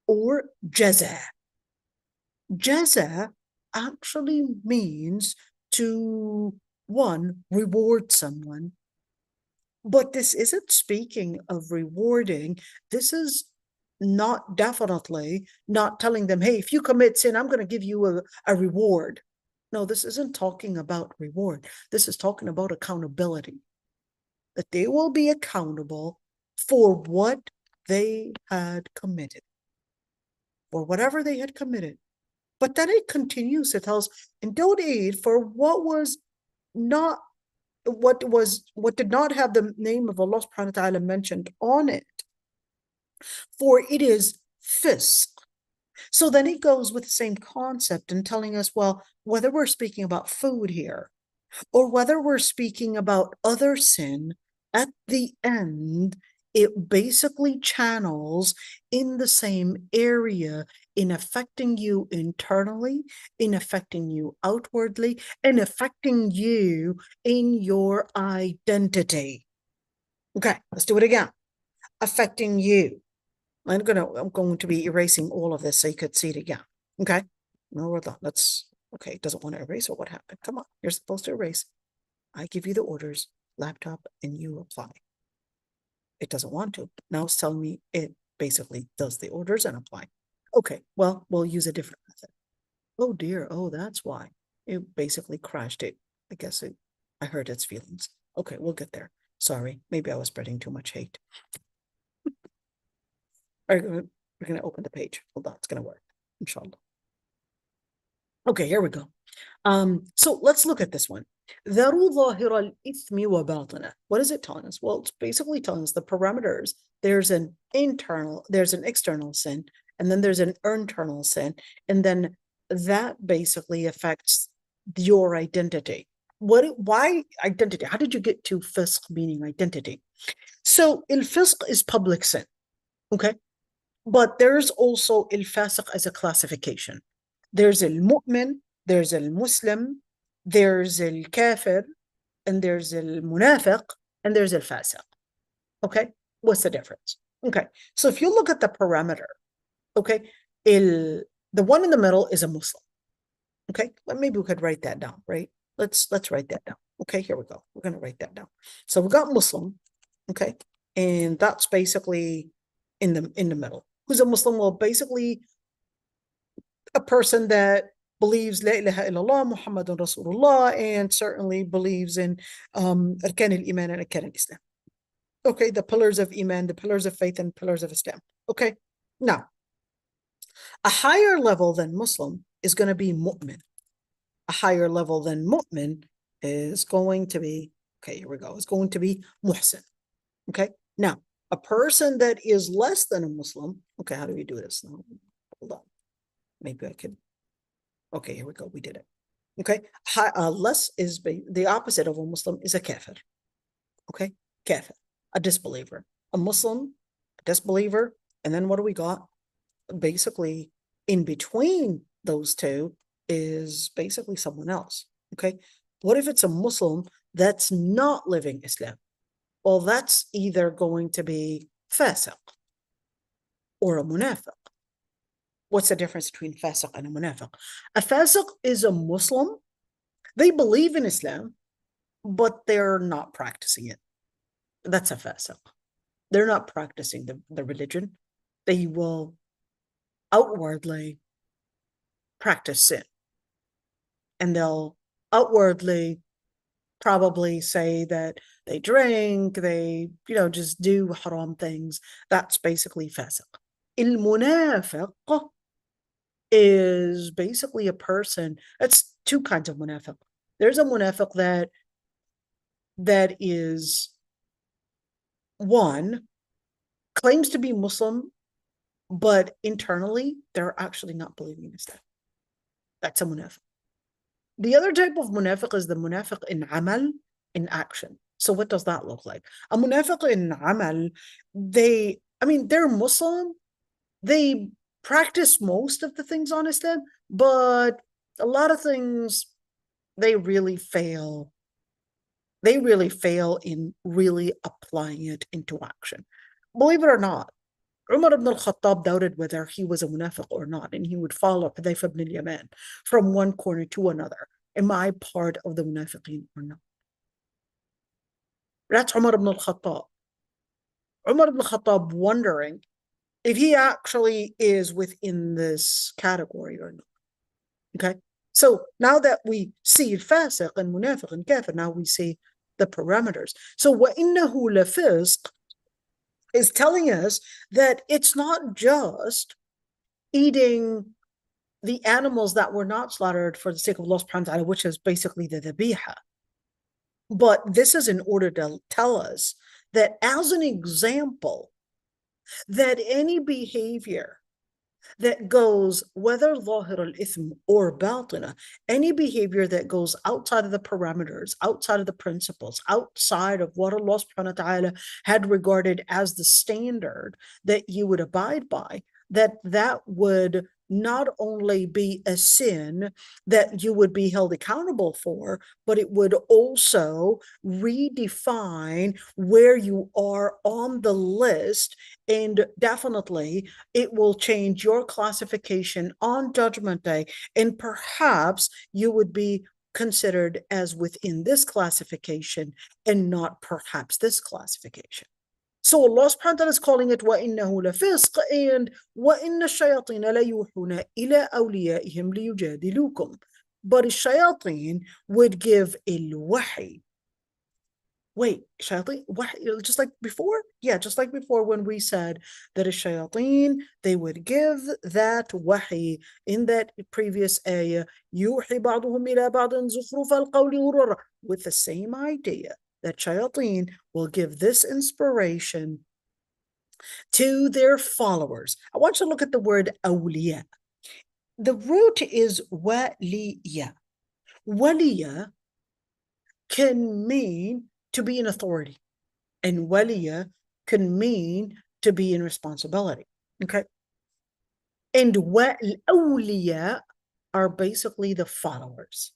or jaza. Jaza actually means to, one, reward someone. But this isn't speaking of rewarding. This is definitely not telling them, hey, if you commit sin, I'm going to give you a reward. No, this isn't talking about reward. This is talking about accountability. That they will be accountable for what they had committed, for whatever they had committed. But then it continues, it tells, and don't aid for what did not have the name of Allah subhanahu wa ta'ala mentioned on it, for it is fisq. So then it goes with the same concept and telling us, well, whether we're speaking about food here, or whether we're speaking about other sin, at the end, it basically channels in the same area, in affecting you internally, in affecting you outwardly, and affecting you in your identity. Okay, let's do it again. Affecting you. I'm going to be erasing all of this so you could see it again. Okay, no, let's Okay, it doesn't want to erase, or what happened? Come on, you're supposed to erase. I give you the orders, laptop, and you apply. It doesn't want to. Now it's telling me it basically does the orders and apply. Okay, well, we'll use a different method. Oh dear, oh, that's why. It basically crashed it. I guess I hurt its feelings. Okay, we'll get there. Sorry, maybe I was spreading too much hate. All right, we're going to open the page. Hold on, it's going to work, inshallah. Okay, here we go. So let's look at this one. ذَرُوا ظَاهِرَ الْإِثْمِ وَبَاطِنَهُ. What is it telling us? Well, it's basically telling us the parameters. There's an external sin, and then there's an internal sin, and then that basically affects your identity. Why identity? How did you get to fisq meaning identity? So al-fisq is public sin, okay? But there's also al-fasiq as a classification. There's al-mu'min, there's al-muslim, there's al-kafir, and there's al-munafiq, and there's al-fasiq. Okay, what's the difference? Okay, so if you look at the parameter, okay, the one in the middle is a Muslim. Okay, well, maybe we could write that down, right? Let's write that down. Okay, here we go. We're going to write that down. So we got Muslim, okay, and that's basically in the middle. Who's a Muslim? Well, basically a person that believes La ilaha illallah Muhammadun Rasulullah, and certainly believes in arkan al-iman and arkan al-islam. Okay, the pillars of iman, the pillars of faith, and pillars of Islam. Okay, now a higher level than Muslim is going to be mu'min. A higher level than mu'min is going to be, okay, here we go, it's going to be muhsin. Okay, now a person that is less than a Muslim, okay, how do we do this? Now, hold on. Maybe I could, okay, here we go, we did it. Okay, less is the opposite of a Muslim is a kafir. Okay, kafir, a disbeliever. A Muslim, a disbeliever, and then what do we got? Basically, in between those two is basically someone else. Okay, what if it's a Muslim that's not living Islam? Well, that's either going to be fasiq or a munafiq. What's the difference between fasiq and a munafiq? A fasiq is a Muslim. They believe in Islam, but they're not practicing it. That's a fasiq. They're not practicing the religion. They will outwardly practice sin. And they'll outwardly probably say that they drink, they, just do haram things. That's basically fasiq. Il-munafiq is basically a person, that's two kinds of munafiq. There's a munafiq that is, one, claims to be Muslim, but internally, they're actually not believing in Islam. That's a munafiq. The other type of munafiq is the munafiq in amal, in action. So what does that look like? A munafiq in amal, they're Muslim, they practice most of the things on Islam, but a lot of things, they really fail in really applying it into action. Believe it or not, Umar ibn al-Khattab doubted whether he was a munafiq or not, and he would follow Hudayfa ibn al-Yaman from one corner to another. Am I part of the munafiqeen or not? That's Umar ibn al-Khattab. Umar ibn al-Khattab wondering if he actually is within this category or not. Okay, so now that we see fasiq and munafiq and kafir, now we see the parameters. So وَإِنَّهُ لَفِسْقٌ is telling us that it's not just eating the animals that were not slaughtered for the sake of Allah subhanahu wa ta'ala, which is basically the dhabiha. But this is in order to tell us that, as an example, that any behavior that goes, whether ظاهر الإثم or باطنة, any behavior that goes outside of the parameters, outside of the principles, outside of what Allah subhanahu wa ta'ala had regarded as the standard that you would abide by, that would not only be a sin that you would be held accountable for, but it would also redefine where you are on the list. And definitely, it will change your classification on Judgment Day. And perhaps you would be considered as within this classification and not perhaps this classification. So Allah subhanahu wa ta'ala is calling it وَإِنَّهُ لَفِسْقٌ and وَإِنَّ الشَّيَاطِينَ لَيُوحُونَ إِلَىٰ أَوْلِيَائِهِمْ لِيُجَادِلُوكُمْ. But الشياطين would give الوحي. Wait, shayateen, just like before? Yeah, just like before when we said that a shayateen, they would give that wahi in that previous ayah, يُوحِي بَعْضُهُمْ إِلَىٰ بَعْضٍ زُخْرُفَ الْقَوْلِ غُرُورًا, with the same idea that shayateen will give this inspiration to their followers. I want you to look at the word awliya. The root is waliya. Waliya can mean to be in authority, and waliya can mean to be in responsibility. Okay. And awliya are basically the followers.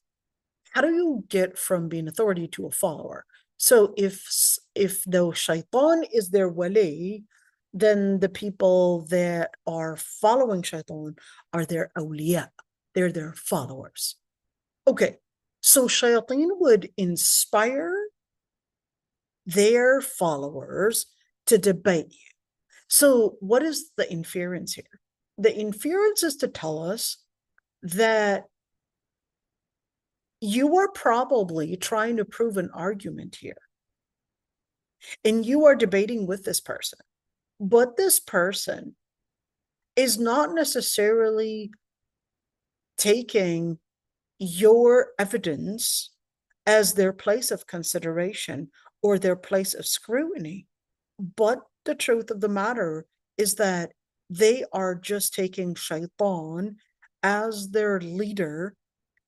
How do you get from being authority to a follower? So if the shaitan is their wali, then the people that are following shaitan are their awliya. They're their followers. Okay, so shayateen would inspire their followers to debate you. So what is the inference here? The inference is to tell us that you are probably trying to prove an argument here, and you are debating with this person, but this person is not necessarily taking your evidence as their place of consideration or their place of scrutiny. But the truth of the matter is that they are just taking shaitan as their leader,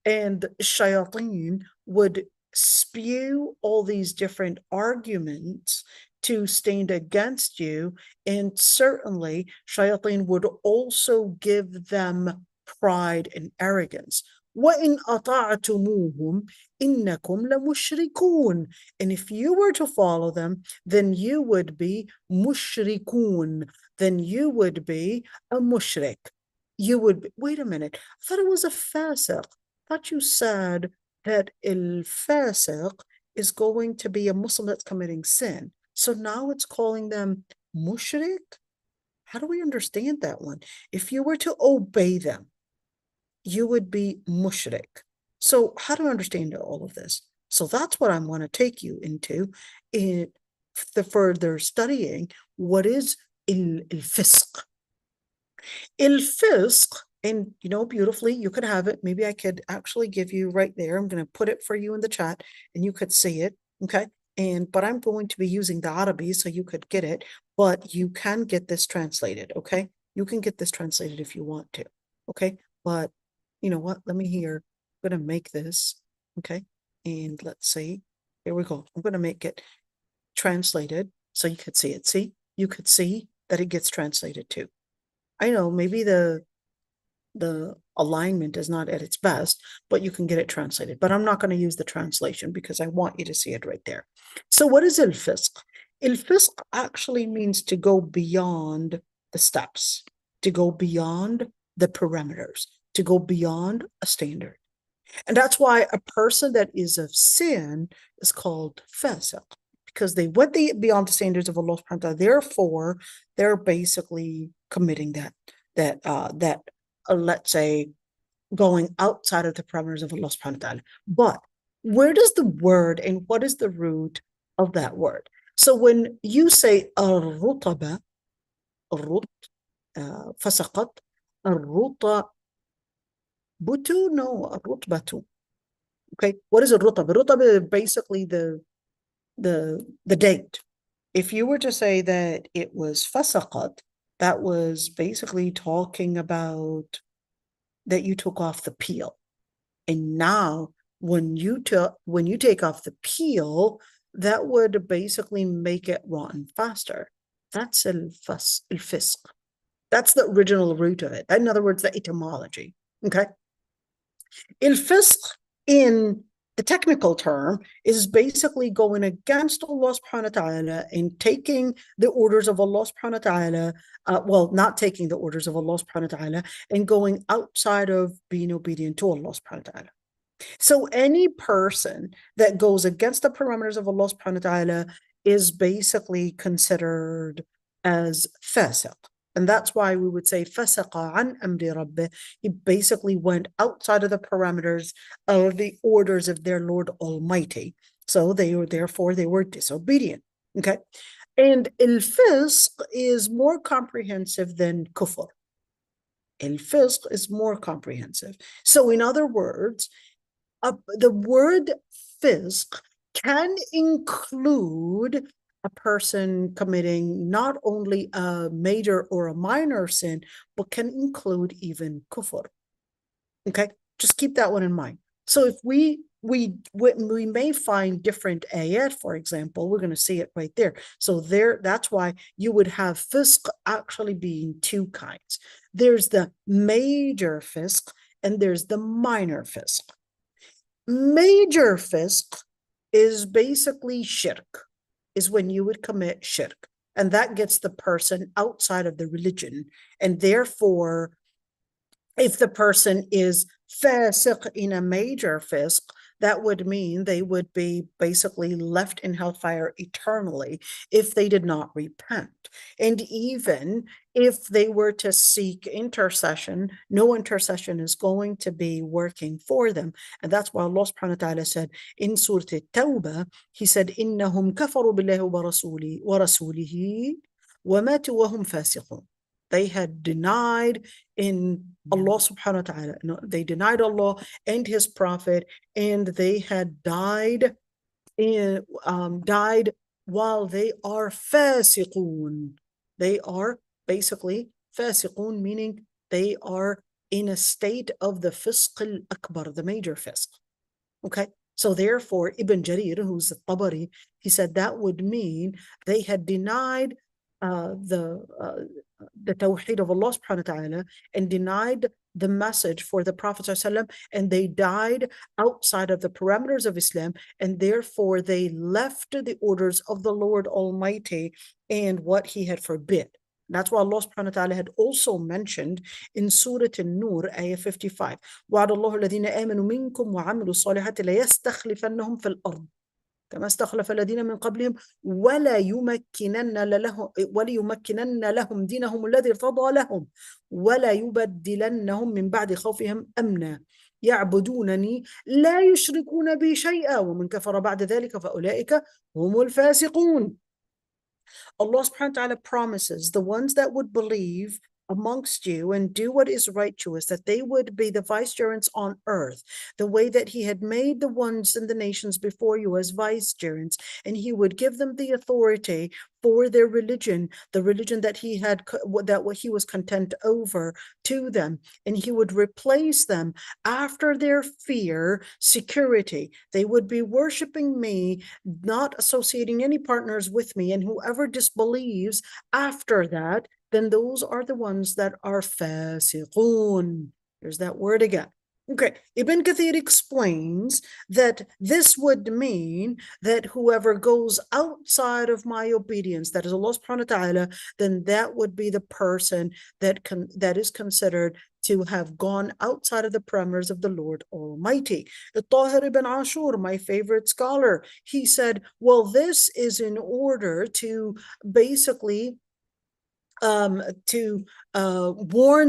and shayateen would spew all these different arguments to stand against you. And certainly shayateen would also give them pride and arrogance. وَإِنْ أَطَعْتُمُوهُمْ إِنَّكُمْ لَمُشْرِكُونَ. And if you were to follow them, then you would be mushrikun. Then you would be a mushrik. You would be, wait a minute, I thought it was a fasiq. I thought you said that al-fasiq is going to be a Muslim that's committing sin. So now it's calling them mushrik? How do we understand that one? If you were to obey them, you would be mushrik. So how do I understand all of this? So that's what I want to take you into in the further studying. What is al-fisq? Al-fisq, and you know, beautifully, you could have it. Maybe I could actually give you right there. I'm going to put it for you in the chat and you could see it. Okay. But I'm going to be using the Arabi so you could get it, but you can get this translated. Okay. You can get this translated if you want to. Okay. But you know what? Let me hear. I'm going to make this. Okay. And let's see. Here we go. I'm going to make it translated so you could see it. See, you could see that it gets translated too. I know maybe the alignment is not at its best, but you can get it translated. But I'm not going to use the translation because I want you to see it right there. So what is al-fisq? Al-fisq actually means to go beyond the steps, to go beyond the parameters, to go beyond a standard. And that's why a person that is of sin is called fasiq, because they went beyond the standards of Allah subhanahu wa ta'ala. Therefore, they're basically committing that let's say, going outside of the parameters of Allah subhanahu wa ta'ala. But where does the word and what is the root of that word? So when you say الرطبة, فسقط, الرطبة, no, الرطبة. Okay, what is الرطبة? الرطبة is basically the date. If you were to say that it was فسقط, that was basically talking about that you took off the peel. And now when you take off the peel, that would basically make it rotten faster. That's al-fisq. That's the original root of it. In other words, the etymology. Okay. Al-fisq in the technical term is basically going against Allah subhanahu wa ta'ala and taking the orders of Allah subhanahu wa ta'ala, well, not taking the orders of Allah subhanahu wa ta'ala and going outside of being obedient to Allah subhanahu wa ta'ala. So any person that goes against the parameters of Allah subhanahu wa ta'ala is basically considered as fasiq. And that's why we would say fasaqa an amri rabbih. He basically went outside of the parameters of the orders of their Lord Almighty. So they were disobedient. Okay. And al-fisq is more comprehensive than kufr. Al-fisq is more comprehensive. So in other words, the word fisq can include a person committing not only a major or a minor sin, but can include even kufr. Okay, just keep that one in mind. So if we may find different ayat, for example, we're going to see it right there. So that's why you would have fisq actually being two kinds. There's the major fisq and there's the minor fisq. Major fisq is basically shirk, is when you would commit shirk, and that gets the person outside of the religion. And therefore, if the person is fasiq in a major fisq, that would mean they would be basically left in hellfire eternally if they did not repent. And even if they were to seek intercession, no intercession is going to be working for them. And that's why Allah subhanahu wa ta'ala said in Surah At-Tawbah, He said, إِنَّهُمْ كَفَرُوا بِاللَّهِ وَرَسُولِهِ وَمَاتُوا وَهُمْ فَاسِقُونَ. They had denied in Allah subhanahu wa ta'ala. No, they denied Allah and His Prophet, and they had died while they are fasiqun. They are basically fasiqun, meaning they are in a state of the fisq al-akbar, the major fisq. Okay. So therefore, Ibn Jarir, who's the Tabari, he said that would mean they had denied the tawheed of Allah subhanahu wa ta'ala and denied the message for the Prophet ﷺ, and they died outside of the parameters of Islam, and therefore they left the orders of the Lord Almighty and what He had forbid. That's why Allah subhanahu wa ta'ala had also mentioned in Surah An-Nur, ayah 55, وَعَدَ اللَّهُ الَّذِينَ آمَنُوا مِنكُمْ وَعَمِلُوا الصَّالِحَاتِ لَيَسْتَخْلِفَنَّهُمْ فِي الْأَرْضِ كما استخلف الذين من قبلهم وليمكنن لهم دينهم الذي ارتضى لهم ولا يبدلنهم من بعد خوفهم أمنا يعبدونني لا يشركون بي شيئا ومن كفر بعد ذلك فأولئك هم الفاسقون. Allah subhanahu wa ta'ala promises the ones that would believe amongst you and do what is righteous, that they would be the vicegerents on earth, the way that He had made the ones in the nations before you as vicegerents, and He would give them the authority for their religion, the religion that He was content over to them, and He would replace them after their fear, security. They would be worshiping Me, not associating any partners with Me, and whoever disbelieves after that, then those are the ones that are fasiqun. There's that word again. Okay, Ibn Kathir explains that this would mean that whoever goes outside of my obedience, that is Allah subhanahu wa ta'ala, then that would be the person that is considered to have gone outside of the parameters of the Lord Almighty. Tahir ibn Ashur, my favorite scholar, he said, well, this is in order to basically warn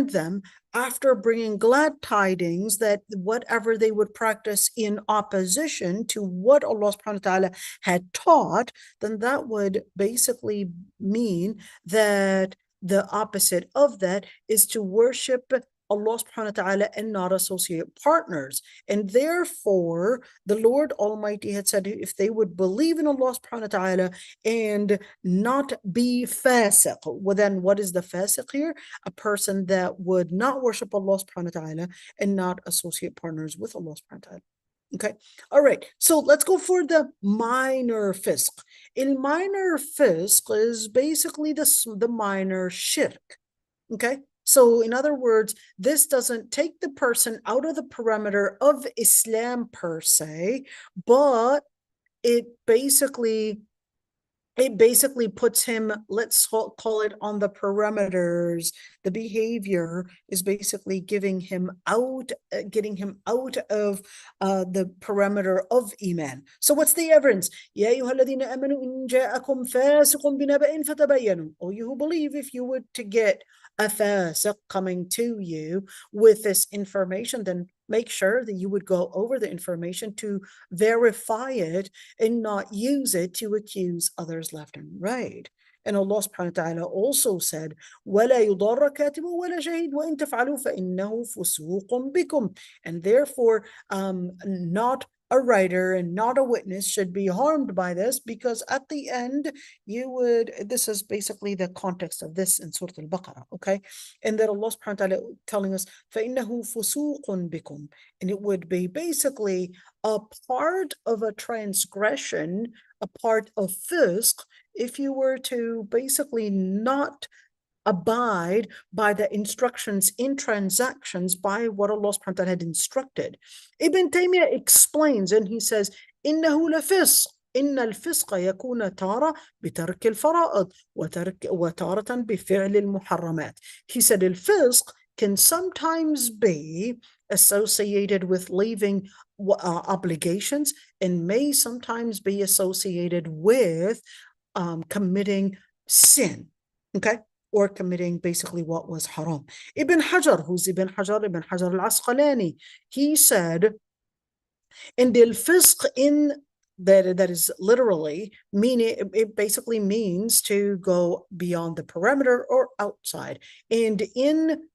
them after bringing glad tidings that whatever they would practice in opposition to what Allah subhanahu wa ta'ala had taught, then that would basically mean that the opposite of that is to worship Allah subhanahu wa ta'ala and not associate partners. And therefore, the Lord Almighty had said if they would believe in Allah subhanahu wa ta'ala and not be fasiq, well then what is the fasiq here? A person that would not worship Allah subhanahu wa ta'ala and not associate partners with Allah subhanahu wa ta'ala. Okay, all right, so let's go for the minor fisq. In minor fisq is basically the minor shirk. Okay, so in other words, this doesn't take the person out of the perimeter of Islam per se, but it basically puts him, let's call it, on the perimeters. The behavior is basically getting him out of the perimeter of Iman. So what's the evidence? يا أيها الذين آمنوا إن جاءكم فاسق بنبأ فتبينوا. Oh, you who believe, if you were to get a fasiq coming to you with this information, then make sure that you would go over the information to verify it and not use it to accuse others left and right. And Allah subhanahu wa ta'ala also said, وَلَا يُضَرَّ كَاتِبٌ وَلَا شَهِيدٌ وَإِن تَفْعَلُوا فَإِنَّهُ فُسُوقٌ بِكُمْ. And therefore, not a writer and not a witness should be harmed by this, because at the end this is basically the context of this in Surah Al-Baqarah, okay? And that Allah subhanahu wa ta'ala telling us, فَإِنَّهُ فُسُوقٌ بِكُمْ. And it would be basically a part of a transgression, a part of fisq, if you were to basically not abide by the instructions in transactions by what Allah subhanahu wa ta'ala had instructed. Ibn Taymiyyah explains, and he says, إِنَّهُ لَفِسْقٌ إن الفسق يكون تارة بترك الفرائض وتارة بفعل المحرمات. He said الفسق can sometimes be associated with leaving obligations, and may sometimes be associated with committing sin, okay? Or committing basically what was haram. Ibn Hajar, who's Ibn Hajar al-Asqalani, he said, in the fisq, in that is literally meaning, it basically means to go beyond the perimeter or outside. And in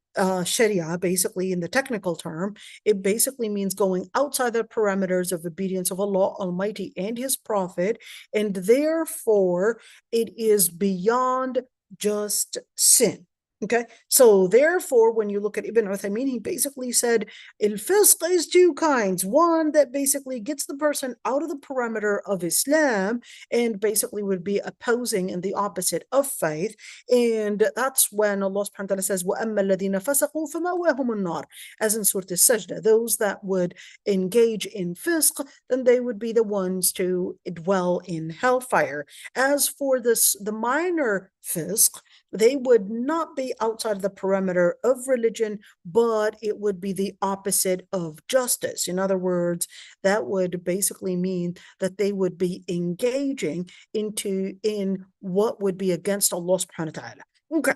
Sharia, basically in the technical term, it basically means going outside the parameters of obedience of Allah Almighty and His Prophet, and therefore it is beyond just sin. Okay, so therefore, when you look at Ibn Uthaymeen, he basically said, al-fisq is two kinds. One that basically gets the person out of the perimeter of Islam and basically would be opposing in the opposite of faith. And that's when Allah subhanahu wa ta'ala says, وَأَمَّا الَّذِينَ فَسَقُوا فَمَأْوَاهُمُ النَّارِ. As in Surah Al-Sajda, those that would engage in fisq, then they would be the ones to dwell in hellfire. As for the minor fisq, they would not be outside of the perimeter of religion, but it would be the opposite of justice. In other words, that would basically mean that they would be engaging in what would be against Allah subhanahu wa ta'ala. Okay.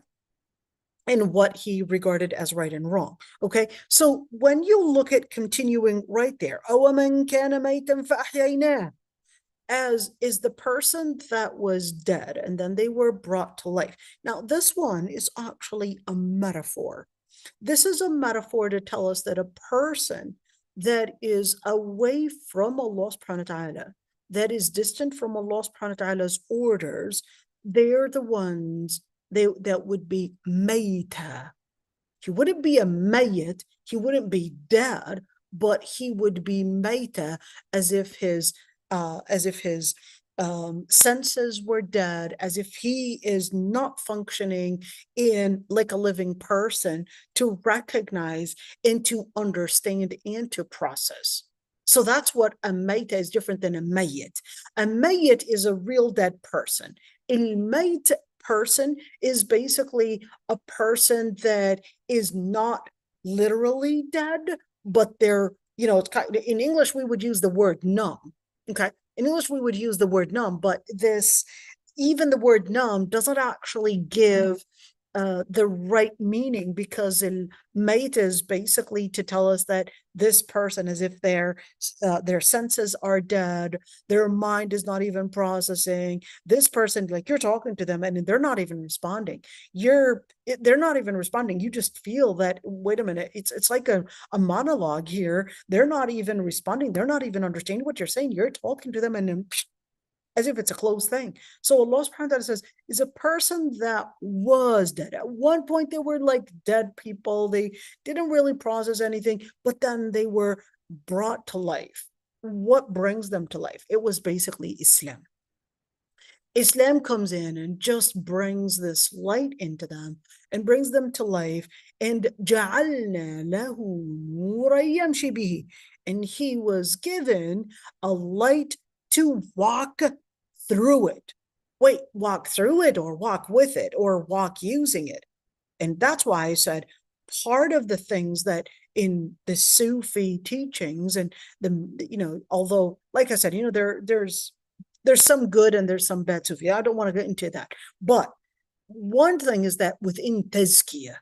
And what he regarded as right and wrong. Okay, so when you look at continuing right there, أَوَمَنْ كَانَ مَيْتًا فَأَحْيَيْنَاهُ, as is the person that was dead and then they were brought to life. Now, this one is actually a metaphor. This is a metaphor to tell us that a person that is away from Allah subhanahu wa ta'ala, that is distant from Allah subhanahu wa ta'ala's orders, they're the ones that would be mayta. He wouldn't be a mayyit, he wouldn't be dead, but he would be mayta, as if his senses were dead, as if he is not functioning in like a living person to recognize and to understand and to process. So that's what a mayta is, different than a mayyit. A mayyit is a real dead person. A mayt person is basically a person that is not literally dead, but they're, it's kind of, in English we would use the word numb. Okay, in English we would use the word numb, but even the word numb doesn't actually give the right meaning, because mayt is basically to tell us that this person, as if their senses are dead, their mind is not even processing. This person, like, you're talking to them and they're not even responding. They're not even responding. You just feel that, wait a minute, it's like a monologue here. They're not even responding. They're not even understanding what you're saying. You're talking to them and then as if it's a closed thing. So Allah subhanahu wa ta'ala says, is a person that was dead. At one point, they were like dead people. They didn't really process anything, but then they were brought to life. What brings them to life? It was basically Islam. Islam comes in and just brings this light into them and brings them to life. And جَعَلْنَا لَهُ نُورًا يَمْشِي بِهِ. And he was given a light to walk through it. Wait, walk through it or walk with it or walk using it? And that's why I said part of the things that in the Sufi teachings and although, like I said, there's some good and there's some bad Sufi. I don't want to get into that. But one thing is that within tazkiyah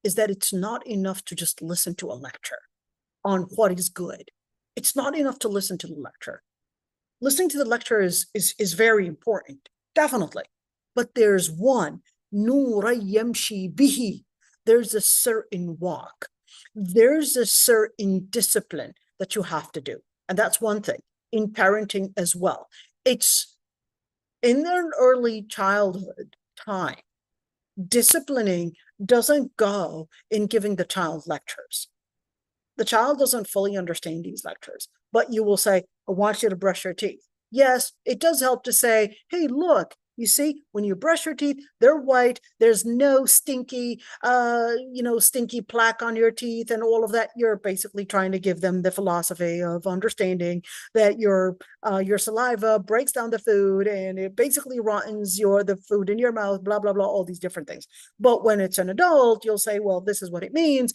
is that it's not enough to just listen to a lecture on what is good. It's not enough to listen to the lecture. Listening to the lecture is very important, definitely. But there's one, نُورًا يَمْشِي بِهِ. There's a certain walk. There's a certain discipline that you have to do. And that's one thing. In parenting as well. It's in their early childhood time, disciplining doesn't go in giving the child lectures. The child doesn't fully understand these lectures, but you will say, I want you to brush your teeth. Yes, it does help to say, hey, look, you see, when you brush your teeth, they're white. There's no stinky plaque on your teeth and all of that. You're basically trying to give them the philosophy of understanding that your saliva breaks down the food and it basically rottens the food in your mouth, blah, blah, blah, all these different things. But when it's an adult, you'll say, well, this is what it means.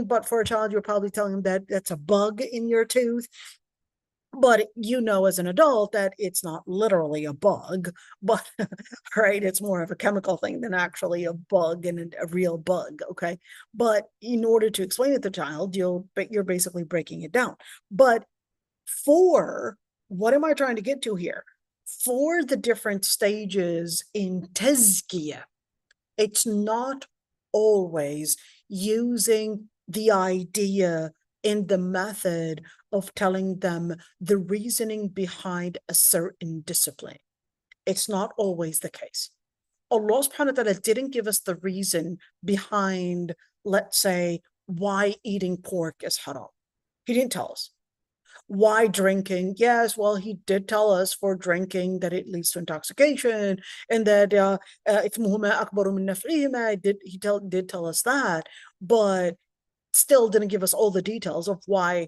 But for a child, you're probably telling them that that's a bug in your tooth. But as an adult that it's not literally a bug, but right, it's more of a chemical thing than actually a bug and a real bug, okay? But in order to explain it to the child, you're basically breaking it down. But what am I trying to get to here? For the different stages in tazkiyah, it's not always using the idea in the method of telling them the reasoning behind a certain discipline. It's not always the case. Allah subhanahu wa ta'ala didn't give us the reason behind, let's say, why eating pork is haram. He didn't tell us. Why drinking? Yes, well, he did tell us for drinking that it leads to intoxication and that he did tell us that, but still didn't give us all the details of why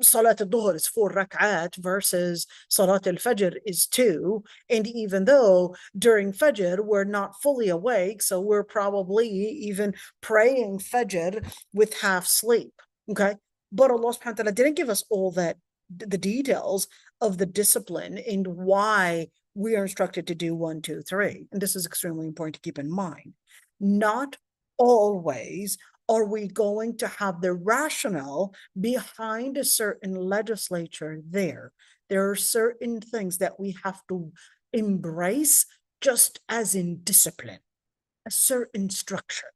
Salat al-Dhuhr is 4 rak'at versus Salat al-Fajr is 2. And even though during Fajr we're not fully awake, so we're probably even praying Fajr with half sleep, okay? But Allah subhanahu wa ta'ala didn't give us all that, the details of the discipline and why we are instructed to do 1, 2, 3. And this is extremely important to keep in mind. Not always are we going to have the rationale behind a certain legislature there. There are certain things that we have to embrace just as in discipline, a certain structure.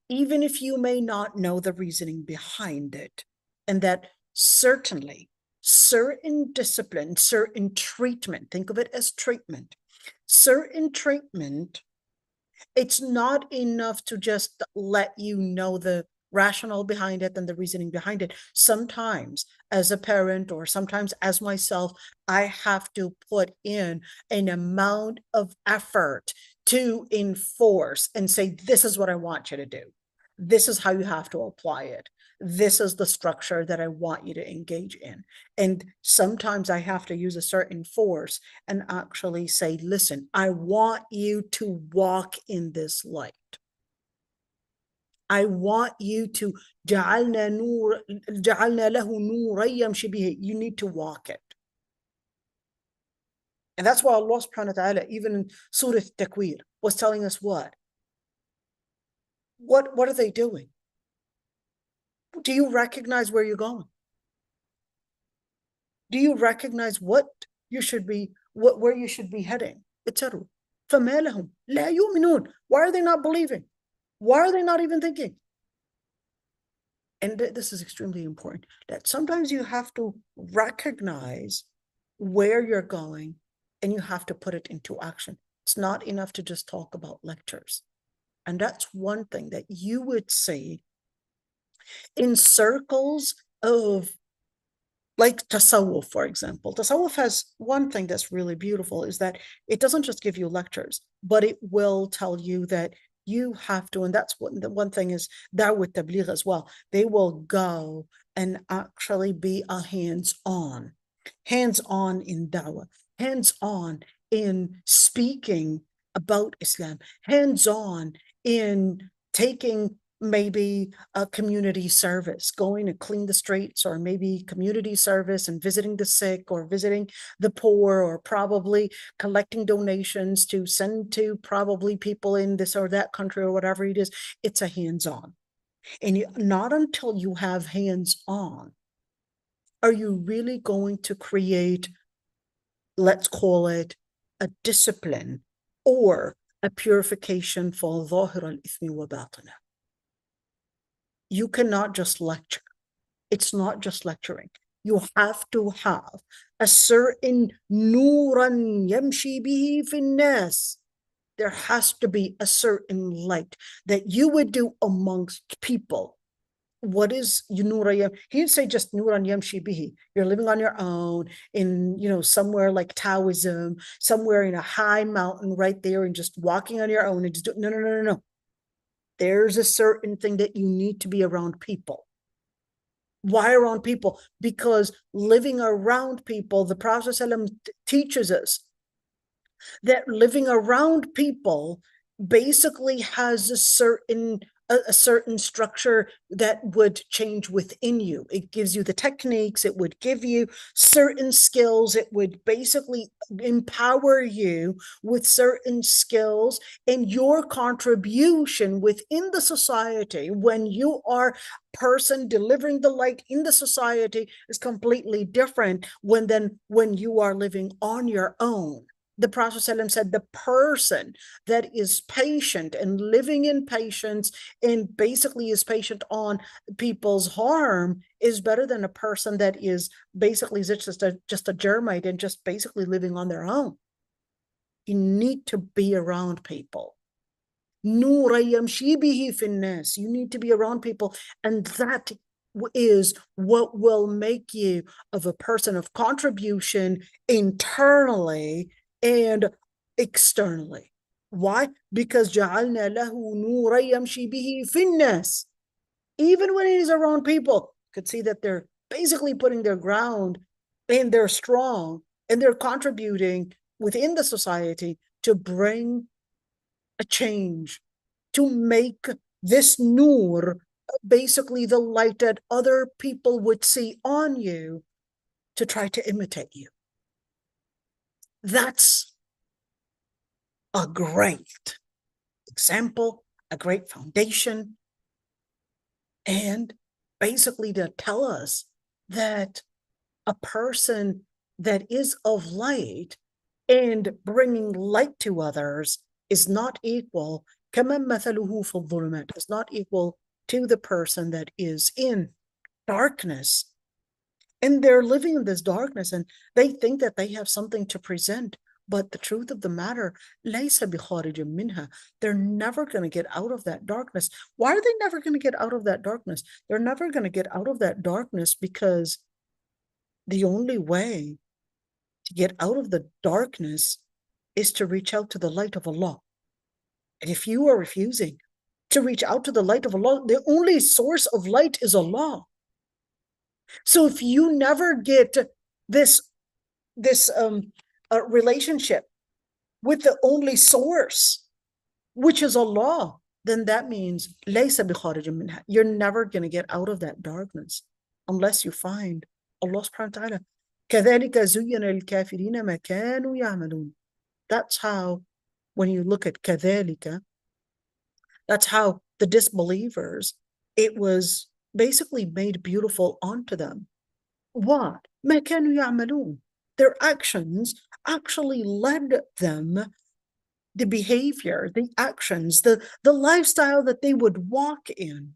Even if you may not know the reasoning behind it, and that certainly certain discipline, certain treatment, think of it as treatment, certain treatment, it's not enough to just let you know the rationale behind it and the reasoning behind it. Sometimes as a parent or sometimes as myself, I have to put in an amount of effort to enforce and say, this is what I want you to do. This is how you have to apply it. This is the structure that I want you to engage in. And sometimes I have to use a certain force and actually say, listen, I want you to walk in this light. I want you to, جَعَلْنَا لَهُ نُورًا يَمْشِي بِهِ. You need to walk it. And that's why Allah subhanahu wa ta'ala, even in Surah Takwir, was telling us what? What are they doing? Do you recognize where you're going? Do you recognize what you should be, where you should be heading? Etc. فَمَا لَهُمْ لَا يُؤْمِنُونَ. Why are they not believing? Why are they not even thinking? And this is extremely important, that sometimes you have to recognize where you're going and you have to put it into action. It's not enough to just talk about lectures. And that's one thing that you would see in circles of Like tasawwuf, for example. Tasawwuf has one thing that's really beautiful is that it doesn't just give you lectures, but it will tell you that you have to, and that's what the one thing is da'wah tabligh as well. They will go and actually be a hands-on in da'wah, hands-on in speaking about Islam, hands-on in taking maybe a community service, going to clean the streets, or maybe community service and visiting the sick or visiting the poor, or probably collecting donations to send to probably people in this or that country or whatever it is. It's a hands-on. And not until you have hands-on are you really going to create, let's call it, a discipline or a purification for ظاهر الإثم وباطنه. You cannot just lecture. It's not just lecturing. You have to have a certain نورا يمشي به في الناس. There has to be a certain light that you would do amongst people. What is Nurayam? He didn't say just Nuran Yamshi Bihi. You're living on your own in, somewhere like Taoism, somewhere in a high mountain right there, and just walking on your own and just do, no. There's a certain thing that you need to be around people. Why around people? Because living around people, the Prophet ﷺ teaches us that living around people basically has a certain structure that would change within you. It gives you the techniques, it would give you certain skills, it would basically empower you with certain skills, and your contribution within the society when you are person delivering the light in the society is completely different when you are living on your own. The Prophet ﷺ said the person that is patient and living in patience and basically is patient on people's harm is better than a person that is basically just a germite and just basically living on their own. You need to be around people. نور يمشي به في الناس. You need to be around people, and that is what will make you of a person of contribution internally and externally. Why? Because جعلنا له نورا يمشي به في الناس. Even when he's around people, you could see that they're basically putting their ground and they're strong and they're contributing within the society to bring a change, to make this nur basically the light that other people would see on you to try to imitate you. That's a great example, a great foundation, and basically to tell us that a person that is of light and bringing light to others is not equal, كَمَنْ مَثَلُهُ فِي الظُّلُمَاتِ, is not equal to the person that is in darkness. And they're living in this darkness and they think that they have something to present. But the truth of the matter, لَيْسَ بِخَارِجٍ مِنْهَا, they're never going to get out of that darkness. Why are they never going to get out of that darkness? They're never going to get out of that darkness because the only way to get out of the darkness is to reach out to the light of Allah. And if you are refusing to reach out to the light of Allah, the only source of light is Allah. So if you never get this relationship with the only source, which is Allah, then that means لَيْسَ بِخَارِجٍ مِنْهَا, you're never going to get out of that darkness unless you find Allah subhanahu wa ta'ala. كَذَلِكَ زُيِّنَ الْكَافِرِينَ مَا كَانُوا يَعْمَلُونَ. That's how, when you look at كَذَلِكَ, that's how the disbelievers, it was basically made beautiful onto them. What? مَا كَانُوا يَعْمَلُونَ. Their actions actually led them, the behavior, the actions, the lifestyle that they would walk in,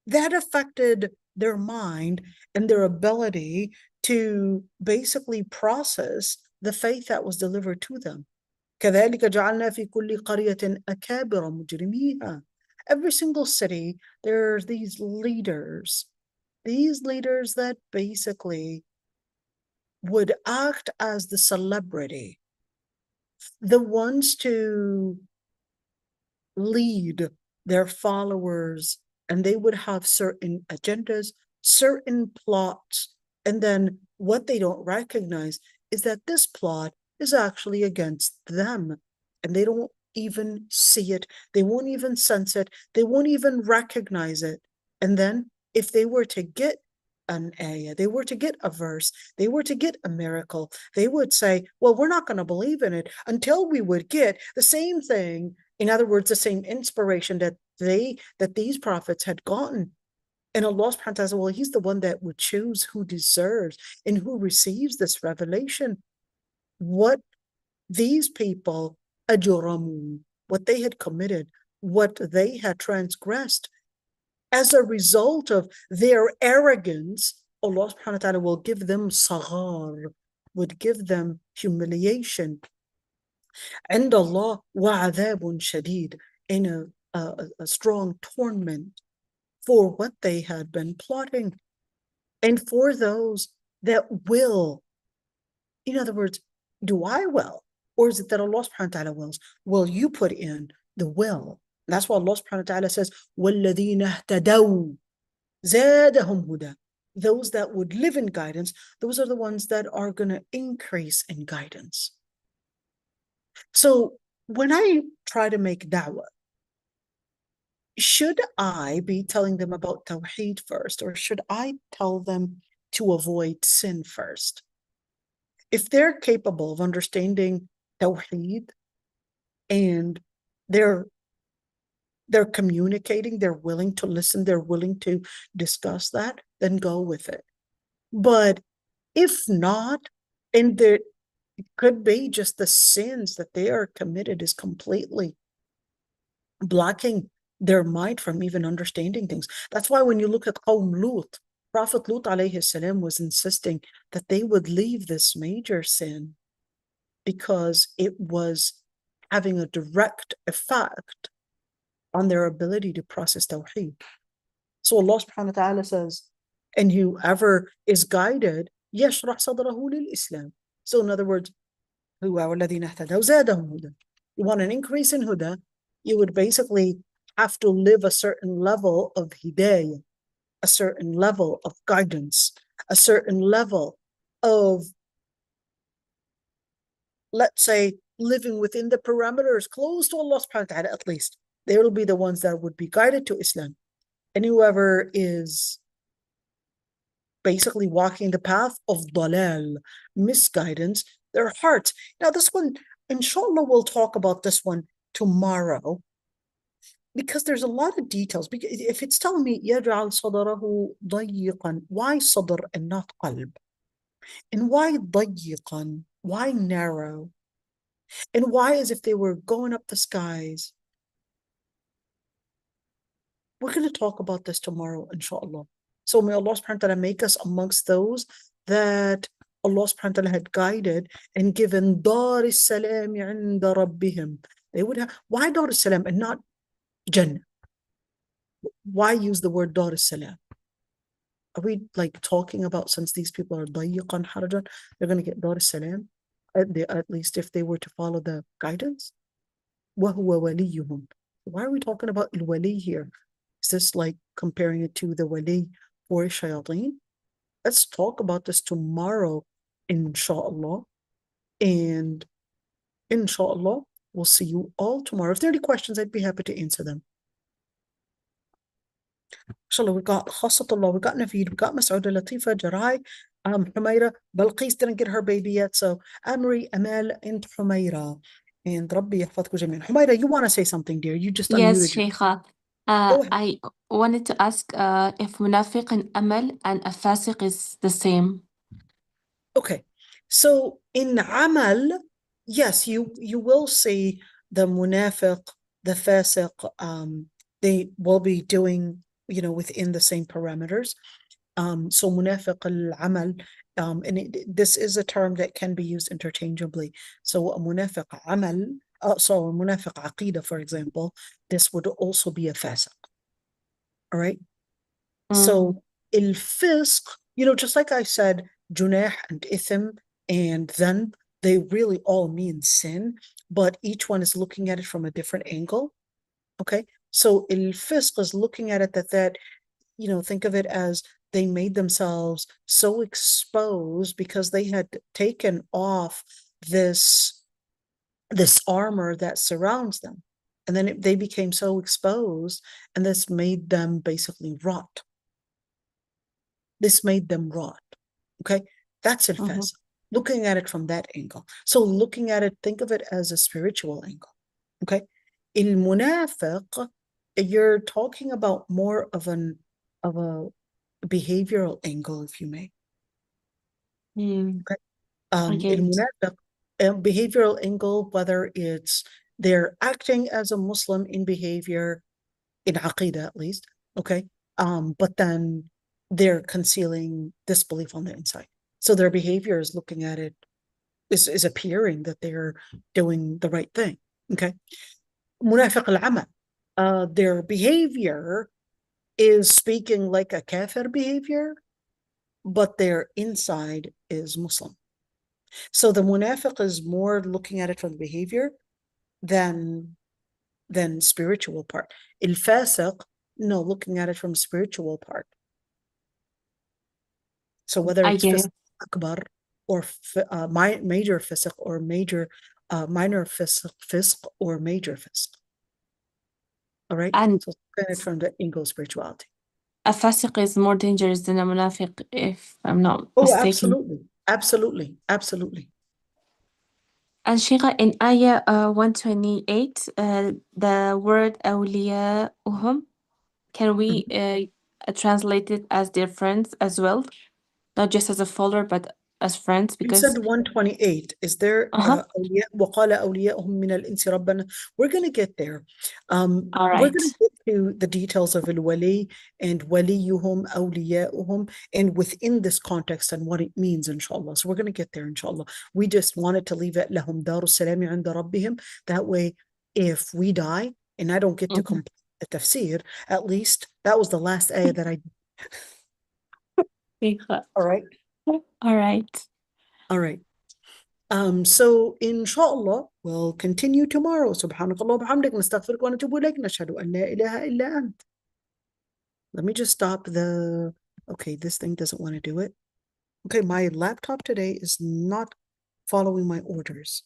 that affected their mind and their ability to basically process the faith that was delivered to them. كذلك جعلنا في كل قرية أكابر مجرميها. Every single city, there's these leaders these leaders that basically would act as the celebrity, the ones to lead their followers, and they would have certain agendas, certain plots, and then what they don't recognize is that this plot is actually against them, and they don't even see it, they won't even sense it, they won't even recognize it. And then if they were to get an ayah, they were to get a verse, they were to get a miracle, they would say, well, we're not going to believe in it until we would get the same thing. In other words, the same inspiration that these prophets had gotten. And Allah subhanahu wa ta'ala, well, He's the one that would choose who deserves and who receives this revelation. What these people, ajuramu, what they had committed, what they had transgressed, as a result of their arrogance, Allah subhanahu wa ta'ala will give them saghar, would give them humiliation. عند الله وعذاب شديد, in a strong torment for what they had been plotting. And for those that will, in other words, do I will? Or is it that Allah subhanahu wa ta'ala wills? Will you put in the will? That's why Allah subhanahu wa ta'ala says, وَالَّذِينَ اهْتَدَوْا زَادَهُمْ هُدًى. Those that would live in guidance, those are the ones that are going to increase in guidance. So when I try to make da'wah, should I be telling them about Tawheed first, or should I tell them to avoid sin first? If they're capable of understanding Tawheed and they're communicating, they're willing to listen, they're willing to discuss that, then go with it. But if not, and there could be just the sins that they are committed is completely blocking their mind from even understanding things. That's why when you look at Qawm Lut, Prophet Lut alayhi salam was insisting that they would leave this major sin because it was having a direct effect on their ability to process Tawheed. So Allah subhanahu wa ta'ala says, and whoever is guided, يَشْرَحْ صَدْرَهُ لِلْإِسْلَامِ. So in other words, whoever الَّذِينَ اهْتَدَوْا زَادَهُمْ هُدًى. You want an increase in huda, you would basically have to live a certain level of hidayah, a certain level of guidance, a certain level of, let's say, living within the parameters close to Allah subhanahu wa ta'ala at least. They will be the ones that would be guided to Islam. And whoever is basically walking the path of dalal, misguidance, their hearts. Now this one, inshallah, we'll talk about this one tomorrow, because there's a lot of details. Because if it's telling me يَجْعَلْ صَدَرَهُ ضَيِّقًا, why صدر and not qalb? And why ضَيِّقًا? Why narrow? And why as if they were going up the skies? We're going to talk about this tomorrow, inshallah. So may Allah subhanahu wa ta'ala make us amongst those that Allah subhanahu wa ta'ala had guided and given dar as-salam 'inda rabbihim. They would have, why dar as-salam and not Jannah? Why use the word dar as-salam? Are we like talking about, since these people are dayiqan harajan, they're going to get dar as-salam? At least if they were to follow the guidance. وَهُوَ وَلِيُّهُمْ. Why are we talking about al-wali here? Is this like comparing it to the wali or shayateen? Let's talk about this tomorrow, inshallah. And inshallah, we'll see you all tomorrow. If there are any questions, I'd be happy to answer them. Inshallah, we got Khasatullah, we got Naveed, we got Mas'ud, Latifa, Jarai, Humaira. Balqis didn't get her baby yet, so Amri, Amal, and Humaira. And Rabbi يحفظكم جميعا. Humaira, you want to say something, dear? You just Yes, unmuted. Sheikha. Go ahead. I wanted to ask if munafiq and amal and a fasiq is the same. Okay, so in amal, yes, you will see the munafiq, the fasiq, they will be doing, within the same parameters. So munafiq al-amal, and this is a term that can be used interchangeably. So a munafiq amal, so a munafiq aqidah, for example, this would also be a fasiq. All right. So الفسق, just like I said, junah and ithm and dhanb, they really all mean sin, but each one is looking at it from a different angle. Okay, so الفسق is looking at it that think of it as they made themselves so exposed because they had taken off this armor that surrounds them. And then they became so exposed, and this made them basically rot. This made them rot. Okay, that's al-fasq. Looking at it from that angle. So looking at it, think of it as a spiritual angle. Okay, al-munafiq, you're talking about more of a behavioral angle, if you may. Okay, al-munafiq, behavioral angle, whether it's they're acting as a Muslim in behavior, in aqidah at least, okay, but then they're concealing disbelief on the inside. So their behavior is looking at it, is appearing that they're doing the right thing, okay? Munafiq al-amal, their behavior is speaking like a kafir behavior, but their inside is Muslim. So the munafiq is more looking at it from the behavior than spiritual part. Al-fasiq, no, looking at it from spiritual part. So whether it's fisq akbar or major fisq or minor fisq or major fisq. All right. And so looking at it from the angle of spirituality. A fasiq is more dangerous than a munafiq, if I'm not mistaken. Absolutely. And Sheikha, in ayah 128, the word awliya'uhum, can we translate it as their friends as well? Not just as a follower, but as friends, You because said 128. Is there وَقَالَ أَوْلِيَاؤُهُم مِّنَ الْإِنسِ رَبَّنَا? We're going to get there. all We're going right. to get to the details of al-wali and waliyuhum, awliya'uhum, and within this context and what it means, inshallah. So we're going to get there, inshallah. We just wanted to leave it لَهُمْ دَارُ السَّلَامِ عِنْدَ رَبِّهِمْ. That way, if we die and I don't get to complete the tafsir, at least that was the last ayah that I did. All right. All right. All right. So inshallah we'll continue tomorrow. Subhanakallah wa bihamdik, nastaghfiruka wa natubu ilayk, nashhadu an la ilaha illa ant. Let me just stop the, okay, this thing doesn't want to do it. Okay, my laptop today is not following my orders.